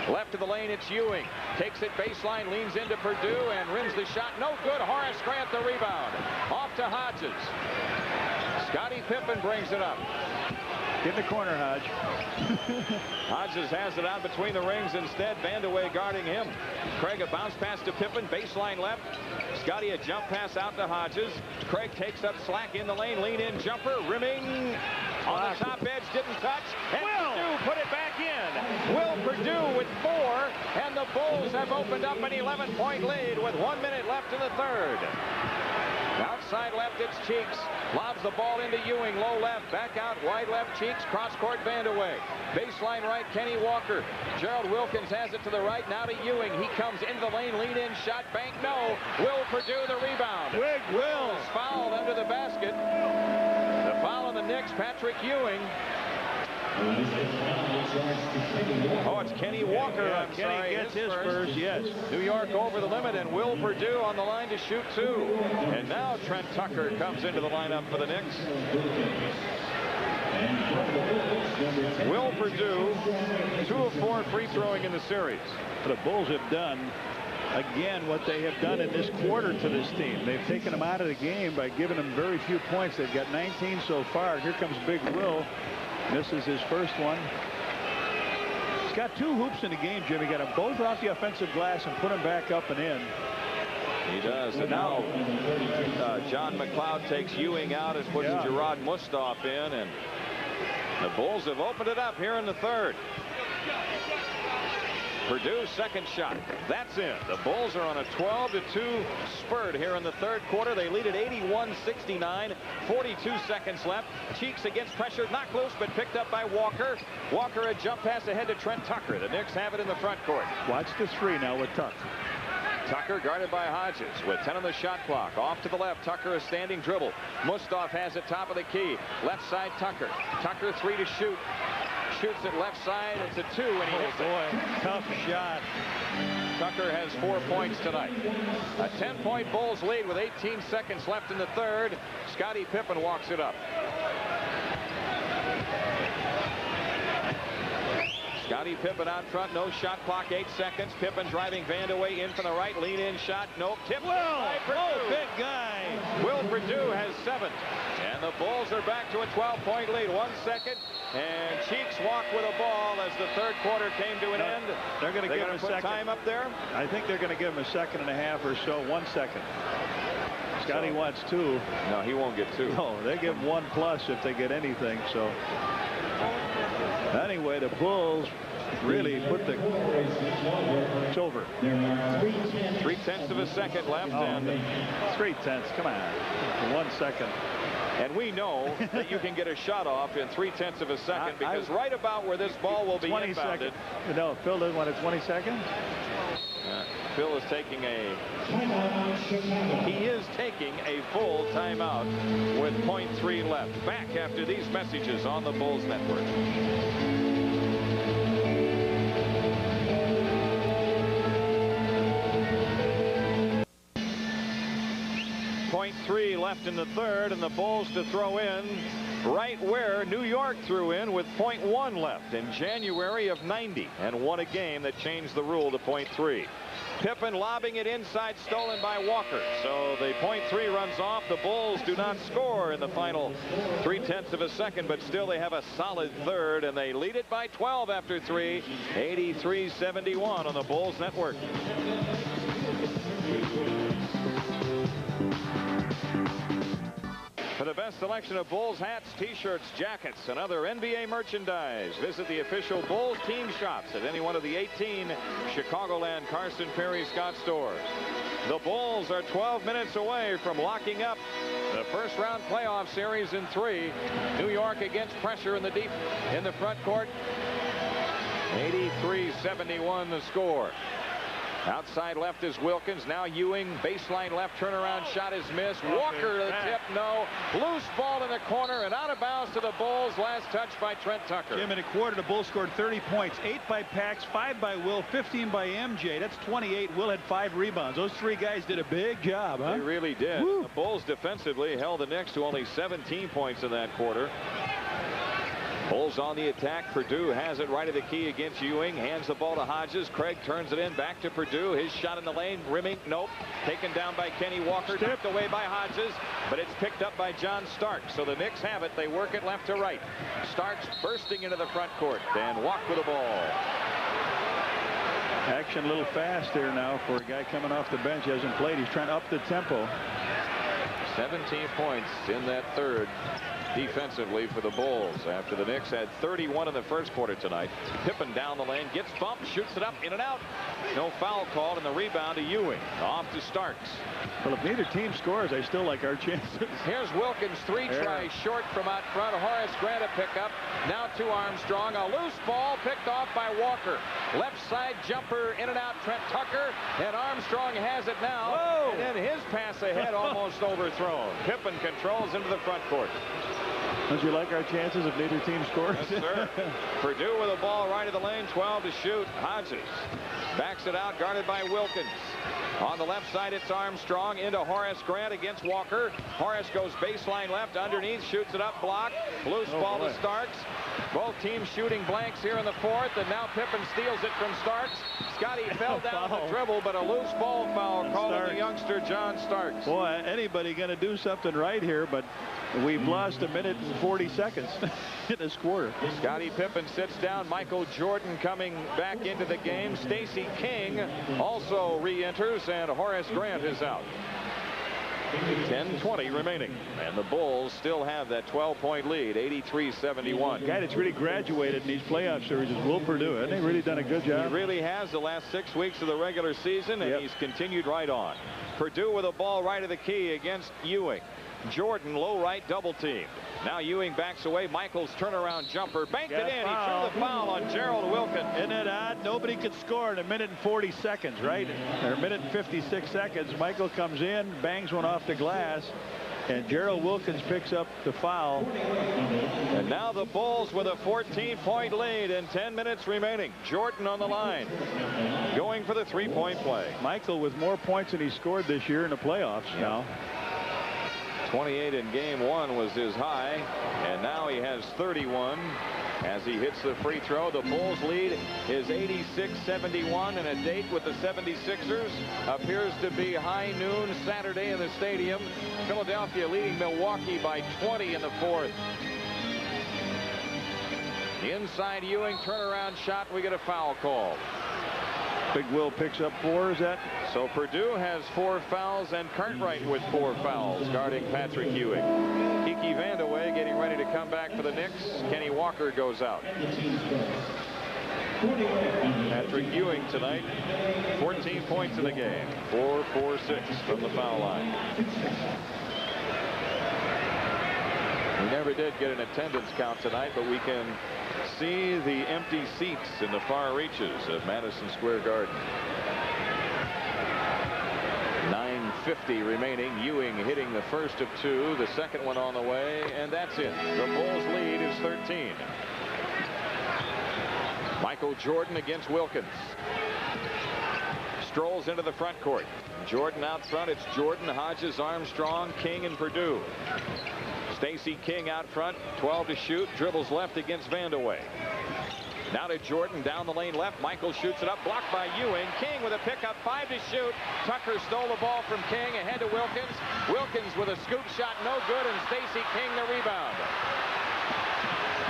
A: Left of the lane, it's Ewing. Takes it baseline, leans into Purdue, and rims the shot. No good. Horace Grant the rebound. Off to Hodges. Scottie Pippen brings it up.
B: Get in the corner, Hodge.
A: Hodges has it out between the rings instead. Vandeweghe guarding him. Craig a bounce pass to Pippen, baseline left. Scottie a jump pass out to Hodges. Craig takes up slack in the lane, lean in jumper, rimming. On the top edge, didn't touch. And Purdue put it back in. Will Purdue with 4. And the Bulls have opened up an 11-point lead with 1 minute left in the third. Outside left, it's Cheeks. Lobs the ball into Ewing. Low left. Back out. Wide left. Cheeks. Cross-court Vandeweghe. Baseline right. Kenny Walker. Gerald Wilkins has it to the right. Now to Ewing. He comes into the lane. Lead in shot. Bank. No. Will Purdue the rebound. Will is fouled under the basket. The foul on the Knicks. Patrick Ewing. Oh, it's Kenny Walker.
B: Yeah, Kenny gets his first, yes.
A: New York over the limit, and Will Purdue on the line to shoot 2. And now Trent Tucker comes into the lineup for the Knicks. Will Purdue, 2 of 4 free throwing in the series.
B: The Bulls have done, again, what they have done in this quarter to this team. They've taken them out of the game by giving them very few points. They've got 19 so far. Here comes Big Will. Misses his first one. He's got 2 hoops in the game, Jimmy. Got them both off the offensive glass and put them back up and in.
A: He does. And now John McLeod takes Ewing out and puts Gerard Mustaf in. And the Bulls have opened it up here in the third. Purdue's second shot. That's in. The Bulls are on a 12-2 spurt here in the third quarter. They lead at 81-69. 42 seconds left. Cheeks against pressure. Knocked loose, but picked up by Walker. Walker a jump pass ahead to Trent Tucker. The Knicks have it in the front court.
B: Watch the 3 now with Tuck.
A: Tucker guarded by Hodges with 10 on the shot clock. Off to the left. Tucker a standing dribble. Mustaf has it top of the key. Left side Tucker. Tucker 3 to shoot. Shoots it left side. It's a 2 and he hits it.
B: Tough shot.
A: Tucker has 4 points tonight. A 10-point Bulls lead with 18 seconds left in the third. Scottie Pippen walks it up. Scottie Pippen out front. No shot clock. 8 seconds. Pippen driving Vandeweghe in from the right. Lean in shot. Nope. Tip.
B: By Purdue. Big guy.
A: Will Purdue has 7. And the Bulls are back to a 12-point lead. 1 second. And Cheeks walked with a ball as the third quarter came to an end.
B: They're going to give him a second.
A: Time up there.
B: I think they're going to give him a second and a half or so. 1 second. Scotty wants 2.
A: No, he won't get 2.
B: No, they give 1+ if they get anything. So anyway, the Bulls really put the. It's over.
A: 3/10 of a second left. And
B: 3/10. Come on. 1 second.
A: And we know that you can get a shot off in 3/10 of a second because right about where this ball will be inbounded.
B: No, Phil doesn't want it 20 seconds.
A: Phil is taking a full timeout with 0.3 left. Back after these messages on the Bulls Network. 0.3 left in the third, and the Bulls to throw in right where New York threw in with 0.1 left in January of '90 and won a game that changed the rule to 0.3. Pippen lobbing it inside, stolen by Walker. So the 0.3 runs off. The Bulls do not score in the final 3/10 of a second, but still they have a solid third, and they lead it by 12 after 3. 83-71 on the Bulls Network. For the best selection of Bulls hats, t-shirts, jackets, and other NBA merchandise, visit the official Bulls team shops at any one of the 18 Chicagoland, Carson, Perry, Scott stores. The Bulls are 12 minutes away from locking up the first round playoff series in 3. New York against pressure in the front court. 83-71 the score. Outside left is Wilkins. Now Ewing. Baseline left. Turnaround shot is missed. Walker to the tip. No. Loose ball in the corner and out of bounds to the Bulls. Last touch by Trent Tucker.
B: Jim, in a quarter, the Bulls scored 30 points. 8 by Pax, 5 by Will, 15 by MJ. That's 28. Will had 5 rebounds. Those 3 guys did a big job, huh?
A: They really did. Woo. The Bulls defensively held the Knicks to only 17 points in that quarter. Bulls on the attack. Purdue has it right of the key against Ewing. Hands the ball to Hodges. Craig turns it in. Back to Purdue. His shot in the lane. Rimming. Nope. Taken down by Kenny Walker. Tipped away by Hodges. But it's picked up by John Starks. So the Knicks have it. They work it left to right. Starks bursting into the front court. Dan Walk with the ball.
B: Action a little fast here now for a guy coming off the bench. He hasn't played. He's trying to up the tempo.
A: 17 points in that third. defensively for the Bulls after the Knicks had 31 in the first quarter tonight. Pippen down the lane, gets bumped, shoots it up, in and out. No foul called, and the rebound to Ewing. Off to Starks.
B: Well, if neither team scores, I still like our chances.
A: Here's Wilkins, three tries short from out front. Horace Grant a pickup. Now to Armstrong. A loose ball picked off by Walker. Left side jumper, in and out, Trent Tucker. And Armstrong has it now.
B: Whoa.
A: And then his pass ahead almost overthrown. Pippen controls into the front court.
B: Don't you like our chances if neither team scores?
A: Yes, sir. Purdue with a ball right of the lane, 12 to shoot. Hodges backs it out, guarded by Wilkins. On the left side, it's Armstrong into Horace Grant against Walker. Horace goes baseline left, underneath, shoots it up, blocked. Loose ball to Starks. Both teams shooting blanks here in the fourth, and now Pippen steals it from Starks. Scotty fell down the dribble, but a loose ball foul called on the youngster John Starks.
B: Boy, anybody going to do something right here, but we've lost a minute and 40 seconds in this quarter.
A: Scottie Pippen sits down. Michael Jordan coming back into the game. Stacey King also re-enters, and Horace Grant is out. 10:20 remaining, and the Bulls still have that 12-point lead, 83-71.
B: Guy that's really graduated in these playoff series is Will Perdue. Hasn't he really done a good job?
A: He really has the last 6 weeks of the regular season, and he's continued right on. Purdue with a ball right of the key against Ewing. Jordan low right double teamed. Now Ewing backs away. Michael's turnaround jumper banked it in. He threw the foul on Gerald Wilkins.
B: Isn't it odd? Nobody could score in a minute and 40 seconds, right? Or a minute and 56 seconds. Michael comes in, bangs one off the glass, and Gerald Wilkins picks up the foul.
A: And now the Bulls with a 14-point lead and 10 minutes remaining. Jordan on the line, going for the three-point play.
B: Michael with more points than he scored this year in the playoffs now.
A: 28 in game one was his high, and now he has 31 as he hits the free throw. The Bulls lead is 86-71, and a date with the 76ers appears to be high noon Saturday in the stadium. Philadelphia leading Milwaukee by 20 in the fourth. The inside Ewing turnaround shot. We get a foul call.
B: Big Will picks up 4. Is that?
A: So Purdue has 4 fouls, and Cartwright with 4 fouls guarding Patrick Ewing. Kiki Vandeweghe getting ready to come back for the Knicks. Kenny Walker goes out. Patrick Ewing tonight, 14 points in the game. 4-4-6 from the foul line. We never did get an attendance count tonight, but we can see the empty seats in the far reaches of Madison Square Garden. 9:50 remaining. Ewing hitting the first of 2, the second one on the way, and that's it. The Bulls lead is 13. Michael Jordan against Wilkins. Strolls into the front court. Jordan out front. It's Jordan, Hodges, Armstrong, King, and Purdue. Stacey King out front, 12 to shoot, dribbles left against Vandeweghe. Now to Jordan, down the lane left. Michael shoots it up, blocked by Ewing. King with a pickup, 5 to shoot. Tucker stole the ball from King, ahead to Wilkins. Wilkins with a scoop shot, no good, and Stacey King the rebound.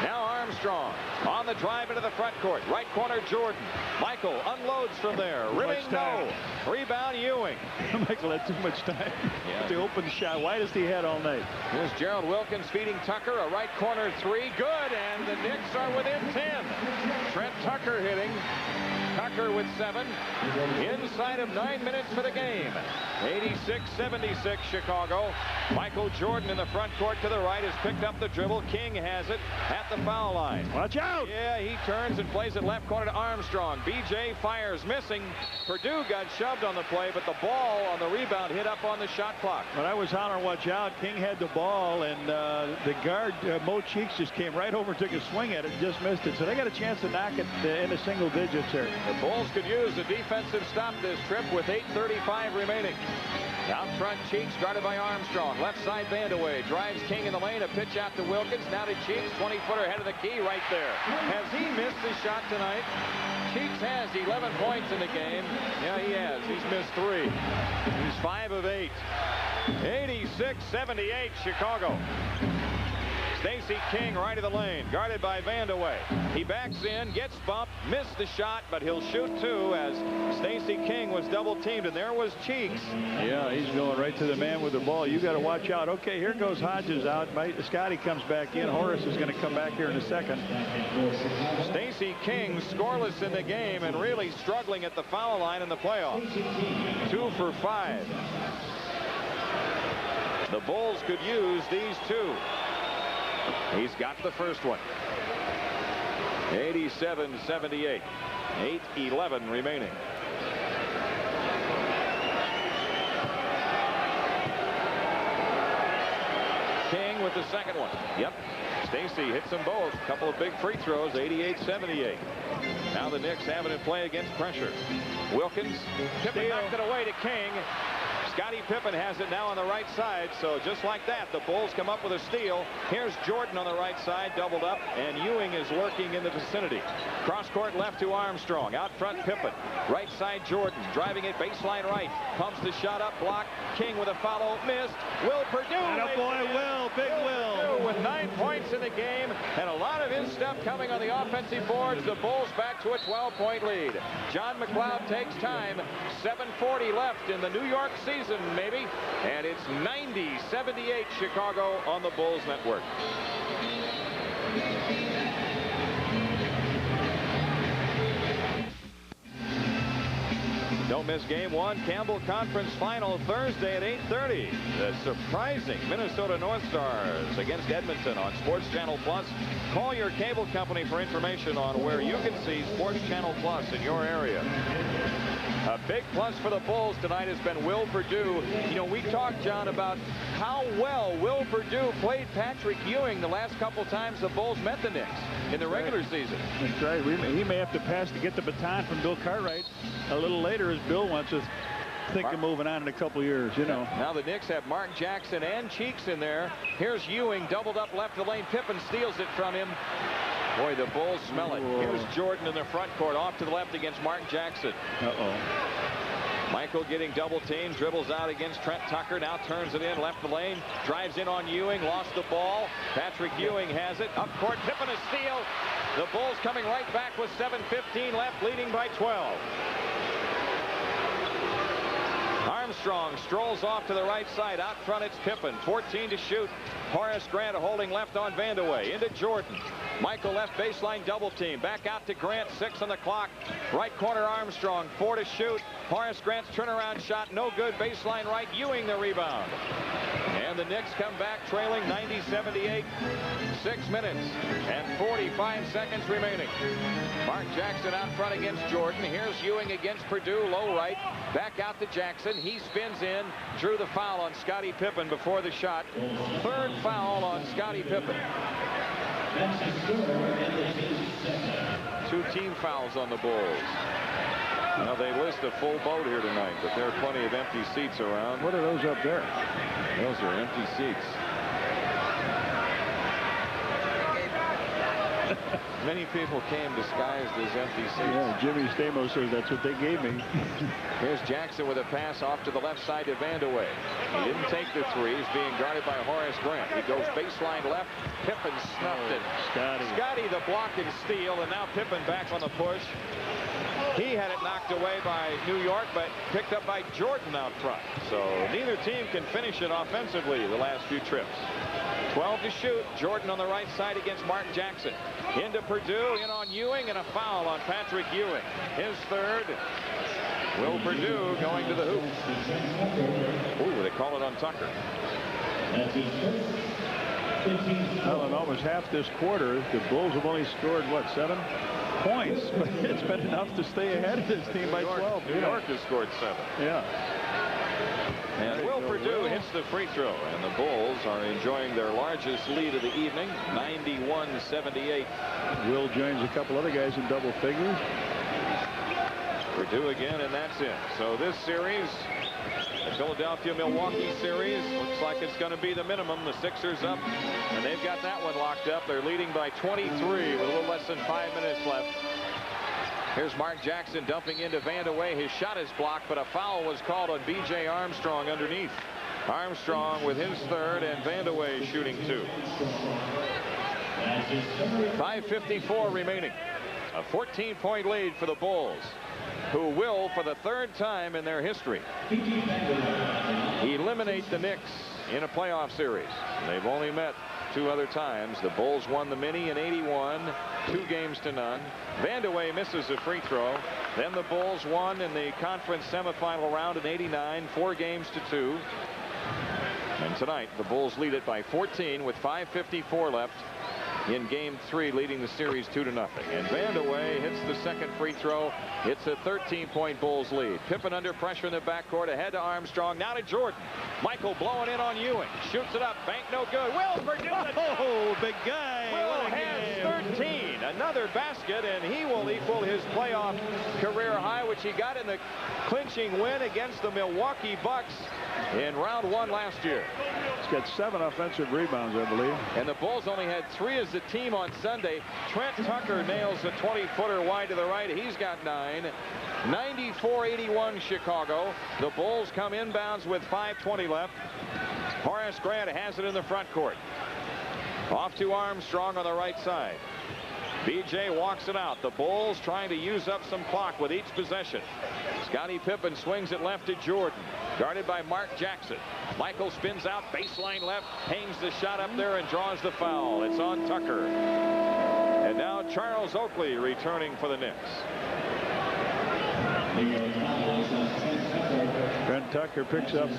A: Now Armstrong on the drive into the front court. Right corner, Jordan. Michael unloads from there. Rimming, no. Rebound, Ewing.
B: Michael had too much time to open the shot. Widest he had all night.
A: Here's Gerald Wilkins feeding Tucker. A right corner 3. Good, and the Knicks are within 10. Trent Tucker hitting. Tucker with 7. Inside of 9 minutes for the game. 86-76 Chicago. Michael Jordan in the front court to the right has picked up the dribble. King has it at the foul line.
B: Watch out!
A: Yeah, he turns and plays it left corner to Armstrong. BJ fires, missing. Purdue got shoved on the play, but the ball on the rebound hit up on the shot clock.
B: When I was hollering, watch out, King had the ball, and the guard, Mo Cheeks, just came right over, took a swing at it, and just missed it. So they got a chance to knock it into single digits here.
A: The Bulls could use a defensive stop this trip with 8:35 remaining. Out front, Cheeks guarded by Armstrong. Left side, Vandeweghe drives King in the lane. A pitch out to Wilkins. Now to Cheeks, 20-footer ahead of the key right there. Has he missed his shot tonight? Cheeks has 11 points in the game. Yeah, he has. He's missed 3. He's 5 of 8. 86-78 Chicago. Stacey King right of the lane, guarded by Vandeweghe. He backs in, gets bumped, missed the shot, but he'll shoot two as Stacey King was double teamed, and there was Cheeks.
B: Yeah, he's going right to the man with the ball. You got to watch out. Okay, here goes Hodges out. Scotty comes back in. Horace is going to come back here in a second.
A: Stacey King scoreless in the game and really struggling at the foul line in the playoffs. 2 for 5. The Bulls could use these two. He's got the first one. 87-78. 8:11 remaining. King with the second one. Yep. Stacey hits them both. Couple of big free throws. 88-78. Now the Knicks have it in play against pressure. Wilkins. Pippen knocked it away to King. Scottie Pippen has it now on the right side, so just like that, the Bulls come up with a steal. Here's Jordan on the right side, doubled up, and Ewing is lurking in the vicinity. Cross court left to Armstrong. Out front, Pippen. Right side, Jordan. Driving it baseline right. Pumps the shot up, block. King with a follow, missed. Will Perdue.
B: And a boy, Will, big Will.
A: With 9 points in the game, and a lot of his stuff coming on the offensive boards. The Bulls back to a 12-point lead. John McLeod takes time. 7:40 left in the New York season, maybe, and it's 90-78 Chicago on the Bulls Network. Don't miss game 1, Campbell Conference Final, Thursday at 8:30. The surprising Minnesota North Stars against Edmonton on Sports Channel Plus. Call your cable company for information on where you can see Sports Channel Plus in your area. A big plus for the Bulls tonight has been Will Perdue. You know, we talked, John, about how well Will Perdue played Patrick Ewing the last couple times the Bulls met the Knicks in the regular season.
B: That's right. He may have to pass to get the baton from Bill Cartwright a little later, as Bill wants us thinking moving on in a couple years, you know.
A: Now the Knicks have Mark Jackson and Cheeks in there. Here's Ewing doubled up left of the lane. Pippen steals it from him. Boy, the Bulls smell it. Here's Jordan in the front court, off to the left against Mark Jackson. Michael getting double teamed, dribbles out against Trent Tucker, now turns it in left the lane, drives in on Ewing, lost the ball. Patrick Ewing has it. Up court, Pippen a steal. The Bulls coming right back with 7:15 left, leading by 12. Armstrong strolls off to the right side. Out front, it's Pippen. 14 to shoot. Horace Grant holding left on Vandeweghe. Into Jordan. Michael left baseline double team. Back out to Grant. 6 on the clock. Right corner, Armstrong. 4 to shoot. Horace Grant's turnaround shot. No good. Baseline right. Ewing the rebound. And the Knicks come back trailing 90-78. 6 minutes and 45 seconds remaining. Mark Jackson out front against Jordan. Here's Ewing against Perdue. Low right. Back out to Jackson. He spins in. Drew the foul on Scottie Pippen before the shot. 3rd foul on Scottie Pippen. 2 team fouls on the Bulls. Now they list a full boat here tonight, but there are plenty of empty seats around.
B: What are those up there?
A: Those are empty seats. Many people came disguised as empty seats.
B: Yeah, Jimmy Stamos says that's what they gave me.
A: Here's Jackson with a pass off to the left side to Vandeweghe. He didn't take the 3. He's being guarded by Horace Grant. He goes baseline left. Pippen snuffed it. Scotty the block and steal, and now Pippen back on the push. He had it knocked away by New York, but picked up by Jordan out front. So neither team can finish it offensively the last few trips. 12 to shoot. Jordan on the right side against Mark Jackson. Into Perdue, in on Ewing, and a foul on Patrick Ewing. His 3rd. Will Perdue going to the hoop. Ooh, they call it on Tucker.
B: Well, in almost half this quarter, the Bulls have only scored, what, 7 points? But it's been enough to stay ahead of this team by 12.
A: New York has scored 7.
B: Yeah.
A: And Will Perdue hits the free throw, and the Bulls are enjoying their largest lead of the evening, 91-78.
B: Will joins a couple other guys in double figures.
A: Perdue again, and that's it. So this series, the Philadelphia-Milwaukee series, looks like it's going to be the minimum. The Sixers up, and they've got that one locked up. They're leading by 23 with a little less than 5 minutes left. Here's Mark Jackson dumping into Vandeweghe. His shot is blocked, but a foul was called on B.J. Armstrong underneath. Armstrong with his third, and Vandeweghe shooting 2. 5:54 remaining. A 14-point lead for the Bulls, who will, for the third time in their history, eliminate the Knicks in a playoff series. They've only met 2 other times. The Bulls won the mini in '81, 2 games to none. Vandeweghe misses a free throw. Then the Bulls won in the conference semifinal round in '89, 4 games to 2. And tonight the Bulls lead it by 14 with 5:54 left in game 3, leading the series 2-0. And Vandeweghe hits the second free throw. It's a 13-point Bulls lead. Pippen under pressure in the backcourt, ahead to Armstrong, now to Jordan. Michael blowing in on Ewing, shoots it up, bank no good. Will produces.
B: Oh, big guy.
A: Will has 13, another basket, and he will equal his playoff career high, which he got in the clinching win against the Milwaukee Bucks in round 1 last year.
B: He's got 7 offensive rebounds, I believe.
A: And the Bulls only had 3 as a team on Sunday. Trent Tucker nails a 20-footer wide to the right. He's got 9. 94-81 Chicago. The Bulls come inbounds with 5:20 left. Horace Grant has it in the front court. Off to Armstrong on the right side. BJ walks it out. The Bulls trying to use up some clock with each possession. Scottie Pippen swings it left to Jordan, guarded by Mark Jackson. Michael spins out, baseline left, hangs the shot up there and draws the foul. It's on Tucker. And now Charles Oakley returning for the Knicks.
B: Trent Tucker picks up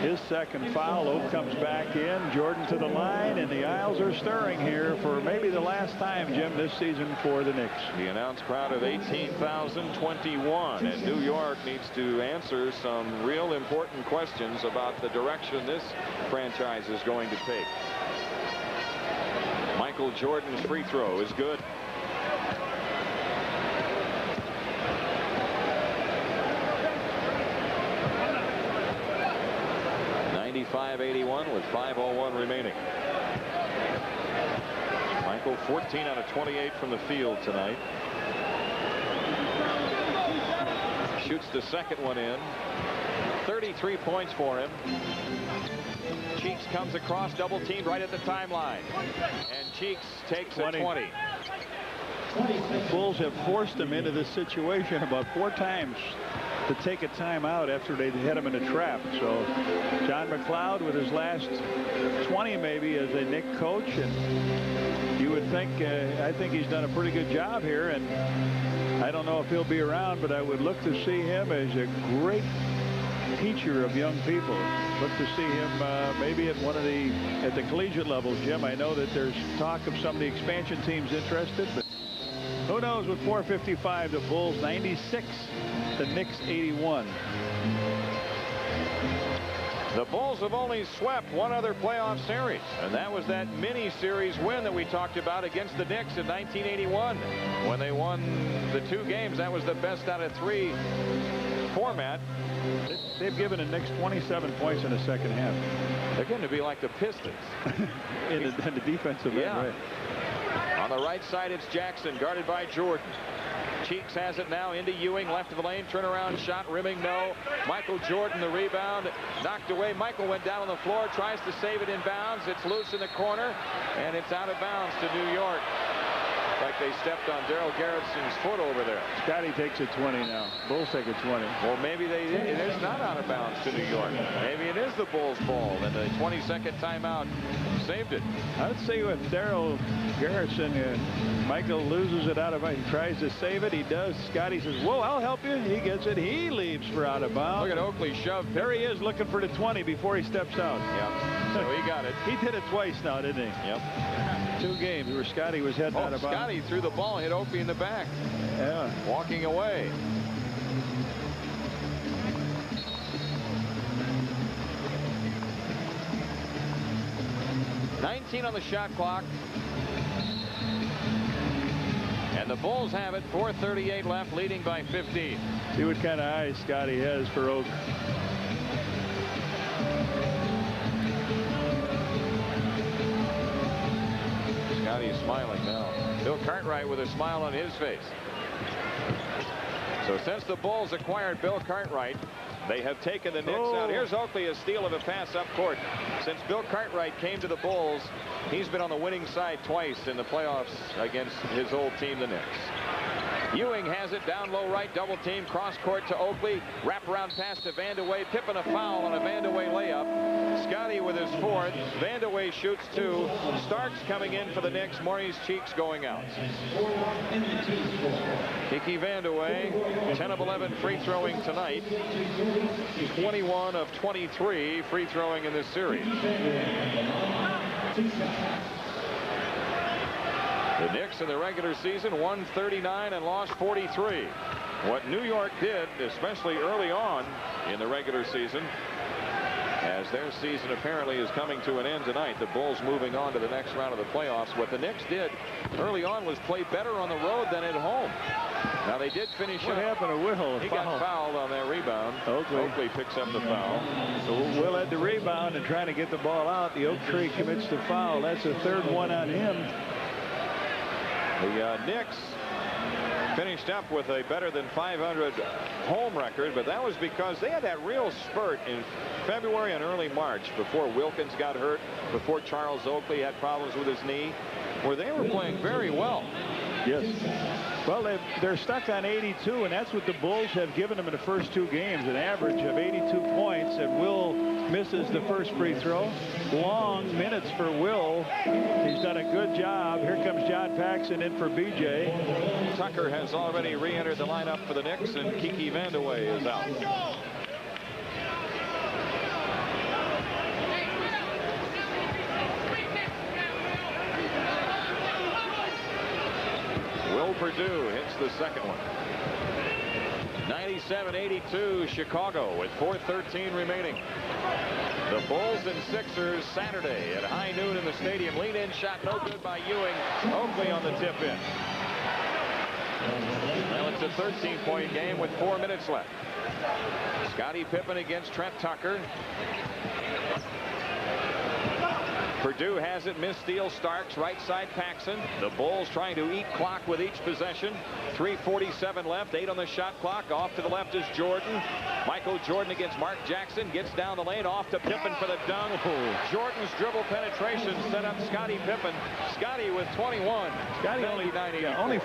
B: his second foul. Oak comes back in. Jordan to the line, and the aisles are stirring here for maybe the last time, Jim, this season for the Knicks.
A: The announced crowd of 18,021, and New York needs to answer some real important questions about the direction this franchise is going to take. Michael Jordan's free throw is good. 95-81 with 5:01 remaining. Michael 14 out of 28 from the field tonight. Shoots the second one in. 33 points for him. Cheeks comes across, double teamed right at the timeline, and Cheeks takes a 20.
B: The Bulls have forced him into this situation about 4 times to take a timeout after they had him in a trap. So John McLeod with his last 20 maybe as a Knick coach, and you would think I think he's done a pretty good job here, and I don't know if he'll be around, but I would look to see him as a great teacher of young people. Look to see him maybe at one of the collegiate levels. Jim, I know that there's talk of some of the expansion teams interested, but who knows? With 4:55, the Bulls 96, the Knicks 81.
A: The Bulls have only swept one other playoff series, and that was that mini-series win that we talked about against the Knicks in 1981. When they won the 2 games, that was the best out of 3 format.
B: They've given the Knicks 27 points in the second half.
A: They're going to be like the Pistons.
B: in the defensive end, right.
A: On the right side, it's Jackson, guarded by Jordan. Cheeks has it now into Ewing, left of the lane, turnaround shot, rimming no. Michael Jordan, the rebound, knocked away. Michael went down on the floor, tries to save it in bounds. It's loose in the corner, and it's out of bounds to New York. Like they stepped on Darryl Garrison's foot over there.
B: Scotty takes a 20 now. Bulls take a 20.
A: Well, maybe it is not out of bounds to New York. Maybe it is the Bulls' ball, and the 22nd timeout saved it.
B: I would say with Darryl Garrison, Michael loses it out of bounds. He tries to save it. He does. Scotty says, whoa, I'll help you. He gets it. He leaves for out of bounds.
A: Look at Oakley shove.
B: There he is looking for the 20 before he steps out.
A: Yep. So he got it.
B: He did it twice now, didn't he?
A: Yep.
B: 2 games where Scotty was heading out of bounds.
A: Scotty threw the ball, hit Oakley in the back.
B: Yeah.
A: Walking away. $19 on the shot clock. And the Bulls have it. 4:38 left, leading by 15.
B: See what kind of eyes Scotty has for Oak.
A: Scotty's smiling now. Bill Cartwright with a smile on his face. So since the Bulls acquired Bill Cartwright, They have taken the Knicks out. Here's Oakley, a steal of a pass up court. Since Bill Cartwright came to the Bulls, he's been on the winning side twice in the playoffs against his old team, the Knicks. Ewing has it down low right, double team, cross court to Oakley, wraparound pass to Vandeweghe. Pippen a foul on a Vandeweghe layup. Scotty with his fourth. Vandeweghe shoots two. Starks coming in for the Knicks. Maurice Cheeks going out. Kiki Vandeweghe, 10 of 11 free throwing tonight. 21 of 23 free throwing in this series. The Knicks in the regular season won 39 and lost 43. What New York did, especially early on in the regular season, as their season apparently is coming to an end tonight, the Bulls moving on to the next round of the playoffs. What the Knicks did early on was play better on the road than at home. Now they did finish.
B: What happened to Will?
A: He got fouled on that rebound. Oakley picks up the foul.
B: So Will had the rebound and trying to get the ball out. The Oak Tree commits the foul. That's the third one on him.
A: The Knicks finished up with a better than 500 home record, but that was because they had that real spurt in February and early March before Wilkins got hurt, before Charles Oakley had problems with his knee, where they were playing very well.
B: Yes. Well, they're stuck on 82, and that's what the Bulls have given them in the first two games, an average of 82 points, and Will misses the first free throw. Long minutes for Will. He's done a good job. Here comes John Paxson in for BJ.
A: Tucker has already re-entered the lineup for the Knicks, and Kiki Vandeweghe is out. Will Perdue hits the second one. 97-82 Chicago with 4:13 remaining. The Bulls and Sixers Saturday at high noon in the stadium. Lead-in shot no good by Ewing. Oakley on the tip-in. Well, it's a 13-point game with 4 minutes left. Scottie Pippen against Trent Tucker. Perdue has it, missed steal. Starks, right side Paxson. The Bulls trying to eat clock with each possession. 3:47 left, 8 on the shot clock. Off to the left is Jordan. Michael Jordan against Mark Jackson. Gets down the lane, off to Pippen for the dunk. Jordan's dribble penetration set up Scottie Pippen. Scottie with 21.
B: Scottie only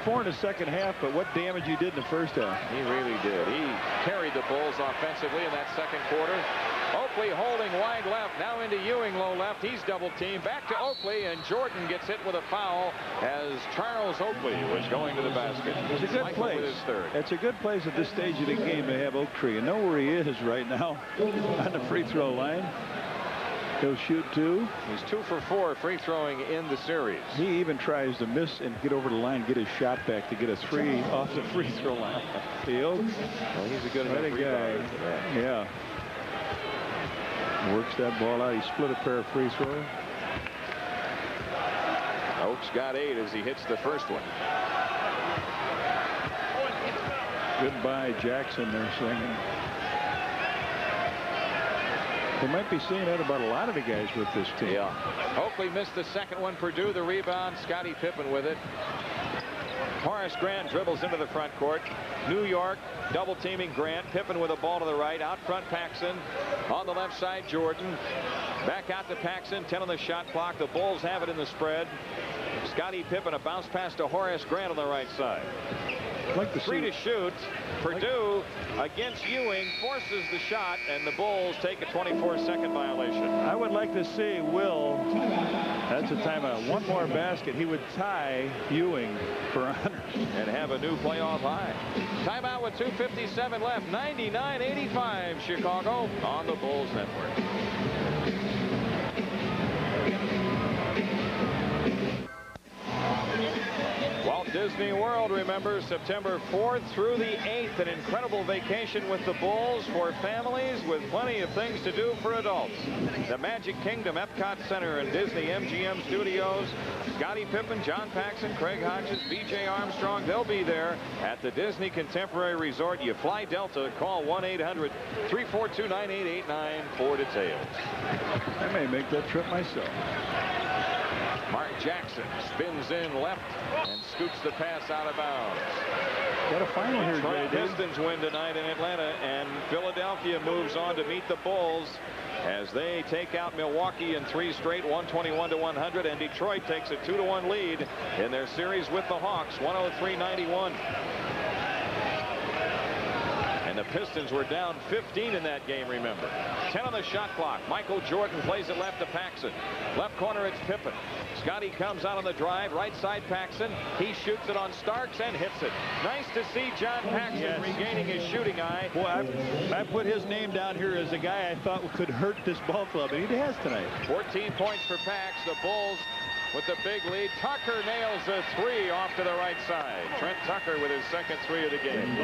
B: 4 in the second half, but what damage he did in the first half.
A: He really did. He carried the Bulls offensively in that second quarter. Oakley holding wide left, now into Ewing low left. He's double teamed. Back to Oakley, and Jordan gets hit with a foul as Charles Oakley was going to the basket.
B: It's a good place. It's a good place at this stage of the game to have Oak Tree. You know where he is right now on the free throw line. He'll shoot two.
A: He's 2 for 4 free throwing in the series.
B: He even tries to miss and get over the line, get his shot back to get a 3 off the free throw line. The Oak.
A: Well, he's a good enough rebounder for that.
B: Yeah. Works that ball out. He split a pair of free throws.
A: Oak's got 8 as he hits the first one.
B: Goodbye Jackson, they're singing. They might be saying that about a lot of the guys with this team.
A: Yeah. Oakley missed the second one. Perdue the rebound. Scottie Pippen with it. Horace Grant dribbles into the front court. New York double teaming Grant. Pippen with a ball to the right. Out front Paxson. On the left side Jordan. Back out to Paxson. 10 on the shot clock. The Bulls have it in the spread. Scottie Pippen, a bounce pass to Horace Grant on the right side.
B: Like to
A: 3 to shoot. Perdue against Ewing forces the shot, and the Bulls take a 24-second violation.
B: I would like to see Will. That's a timeout. One more basket. He would tie Ewing for honors
A: and have a new playoff high. Timeout with 2:57 left. 99-85 Chicago on the Bulls Network. Walt Disney World remembers September 4th through the 8th, an incredible vacation with the Bulls for families with plenty of things to do for adults. The Magic Kingdom, Epcot Center, and Disney MGM Studios. Scottie Pippen, John Paxson, Craig Hodges, B.J. Armstrong, they'll be there at the Disney Contemporary Resort. You fly Delta, call 1-800-342-9889 for details.
B: I may make that trip myself.
A: Mark Jackson spins in left and scoops the pass out of bounds.
B: Got a final here,
A: Detroit
B: Jay.
A: Pistons win tonight in Atlanta, and Philadelphia moves on to meet the Bulls as they take out Milwaukee in 3 straight, 121-100, and Detroit takes a 2-1 lead in their series with the Hawks, 103-91. And the Pistons were down 15 in that game, remember. 10 on the shot clock. Michael Jordan plays it left to Paxson. Left corner, it's Pippen. Scotty comes out on the drive. Right side, Paxson. He shoots it on Starks and hits it. Nice to see John Paxson regaining his shooting eye.
B: Boy, I put his name down here as a guy I thought could hurt this ball club, and he has tonight.
A: 14 points for Pax. The Bulls with the big lead. Tucker nails a 3 off to the right side. Trent Tucker with his second 3 of the game.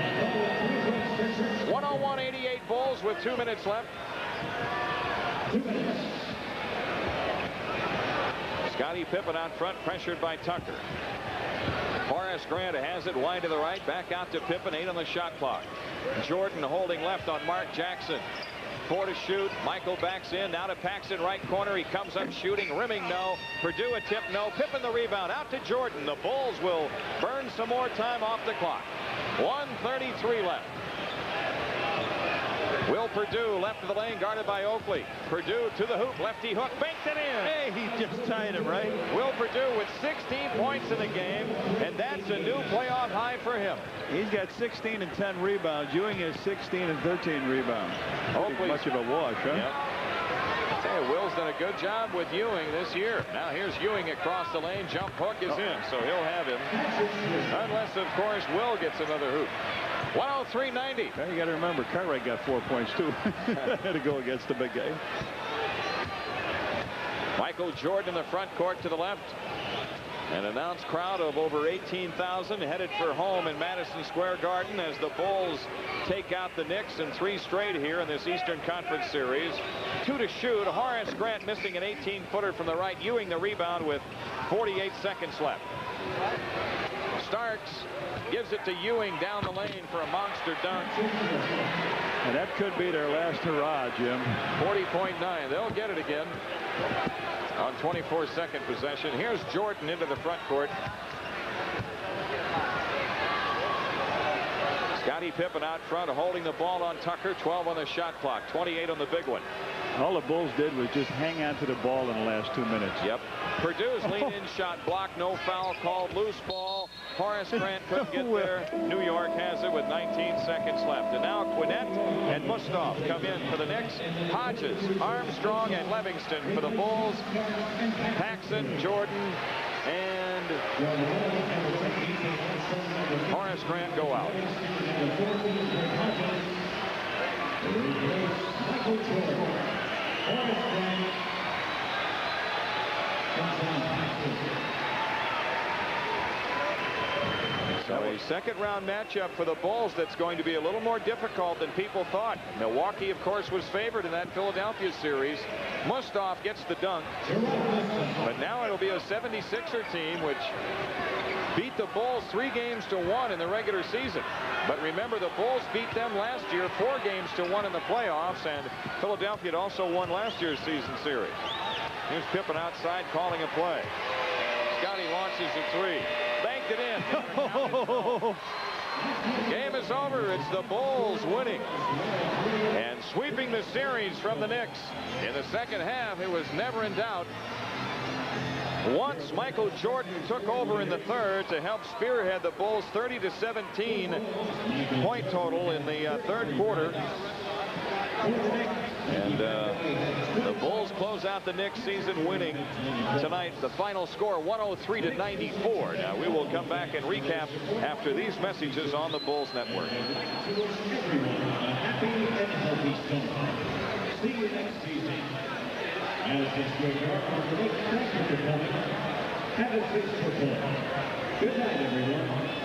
A: 101-88 Bulls with 2 minutes left. Scottie Pippen out front, pressured by Tucker. Horace Grant has it wide to the right, back out to Pippen, 8 on the shot clock. Jordan holding left on Mark Jackson. 4 to shoot. Michael backs in. Now to Paxson, right corner. He comes up shooting. Rimming, no. Purdue a tip, no. Pippen the rebound. Out to Jordan. The Bulls will burn some more time off the clock. 1:33 left. Will Purdue left of the lane, guarded by Oakley. Purdue to the hoop. Lefty hook. Banked it in.
B: Hey, he just tied it right.
A: Will Purdue with 16 points in the game, and that's a new playoff high for him.
B: He's got 16 and 10 rebounds. Ewing has 16 and 13 rebounds.
A: Oakley's
B: Much of a wash, huh?
A: Yep. Hey, Will's done a good job with Ewing this year. Now here's Ewing across the lane. Jump hook is in, so he'll have him. Unless, of course, Will gets another hoop. 103-90.
B: Now you got to remember, Cartwright got 4 points too. Had to go against the big guy.
A: Michael Jordan in the front court to the left. An announced crowd of over 18,000 headed for home in Madison Square Garden as the Bulls take out the Knicks in 3 straight here in this Eastern Conference Series. 2 to shoot. Horace Grant missing an 18-footer from the right. Ewing the rebound with 48 seconds left. Starks gives it to Ewing down the lane for a monster dunk.
B: And that could be their last hurrah, Jim.
A: 40.9. They'll get it again on 24-second possession. Here's Jordan into the front court. Scottie Pippen out front holding the ball on Tucker. 12 on the shot clock. 28 on the big one.
B: All the Bulls did was just hang on to the ball in the last 2 minutes.
A: Yep. Purdue's lead-in shot blocked. No foul called. Loose ball. Horace Grant couldn't get there. New York has it with 19 seconds left. And now Quinnett and Mustaf come in for the Knicks. Hodges, Armstrong, and Livingston for the Bulls. Paxson, Jordan, and Horace Grant go out. So a second-round matchup for the Bulls that's going to be a little more difficult than people thought. Milwaukee, of course, was favored in that Philadelphia series. Mustaf gets the dunk. But now it'll be a 76er team, which beat the Bulls 3-1 in the regular season. But remember, the Bulls beat them last year 4-1 in the playoffs, and Philadelphia had also won last year's season series. Here's Pippen outside calling a play. Scotty launches a 3. Banked it in. The game is over. It's the Bulls winning and sweeping the series from the Knicks. In the second half, it was never in doubt. Once Michael Jordan took over in the third to help spearhead the Bulls' 30-17 point total in the third quarter. And the Bulls close out the Knicks season winning tonight. The final score 103-94. Now we will come back and recap after these messages on the Bulls Network.
C: Happy and healthy summer. See you next season. Madison Square Garden, the Knicks, thank you for coming. Have a safe football. Good night, everyone.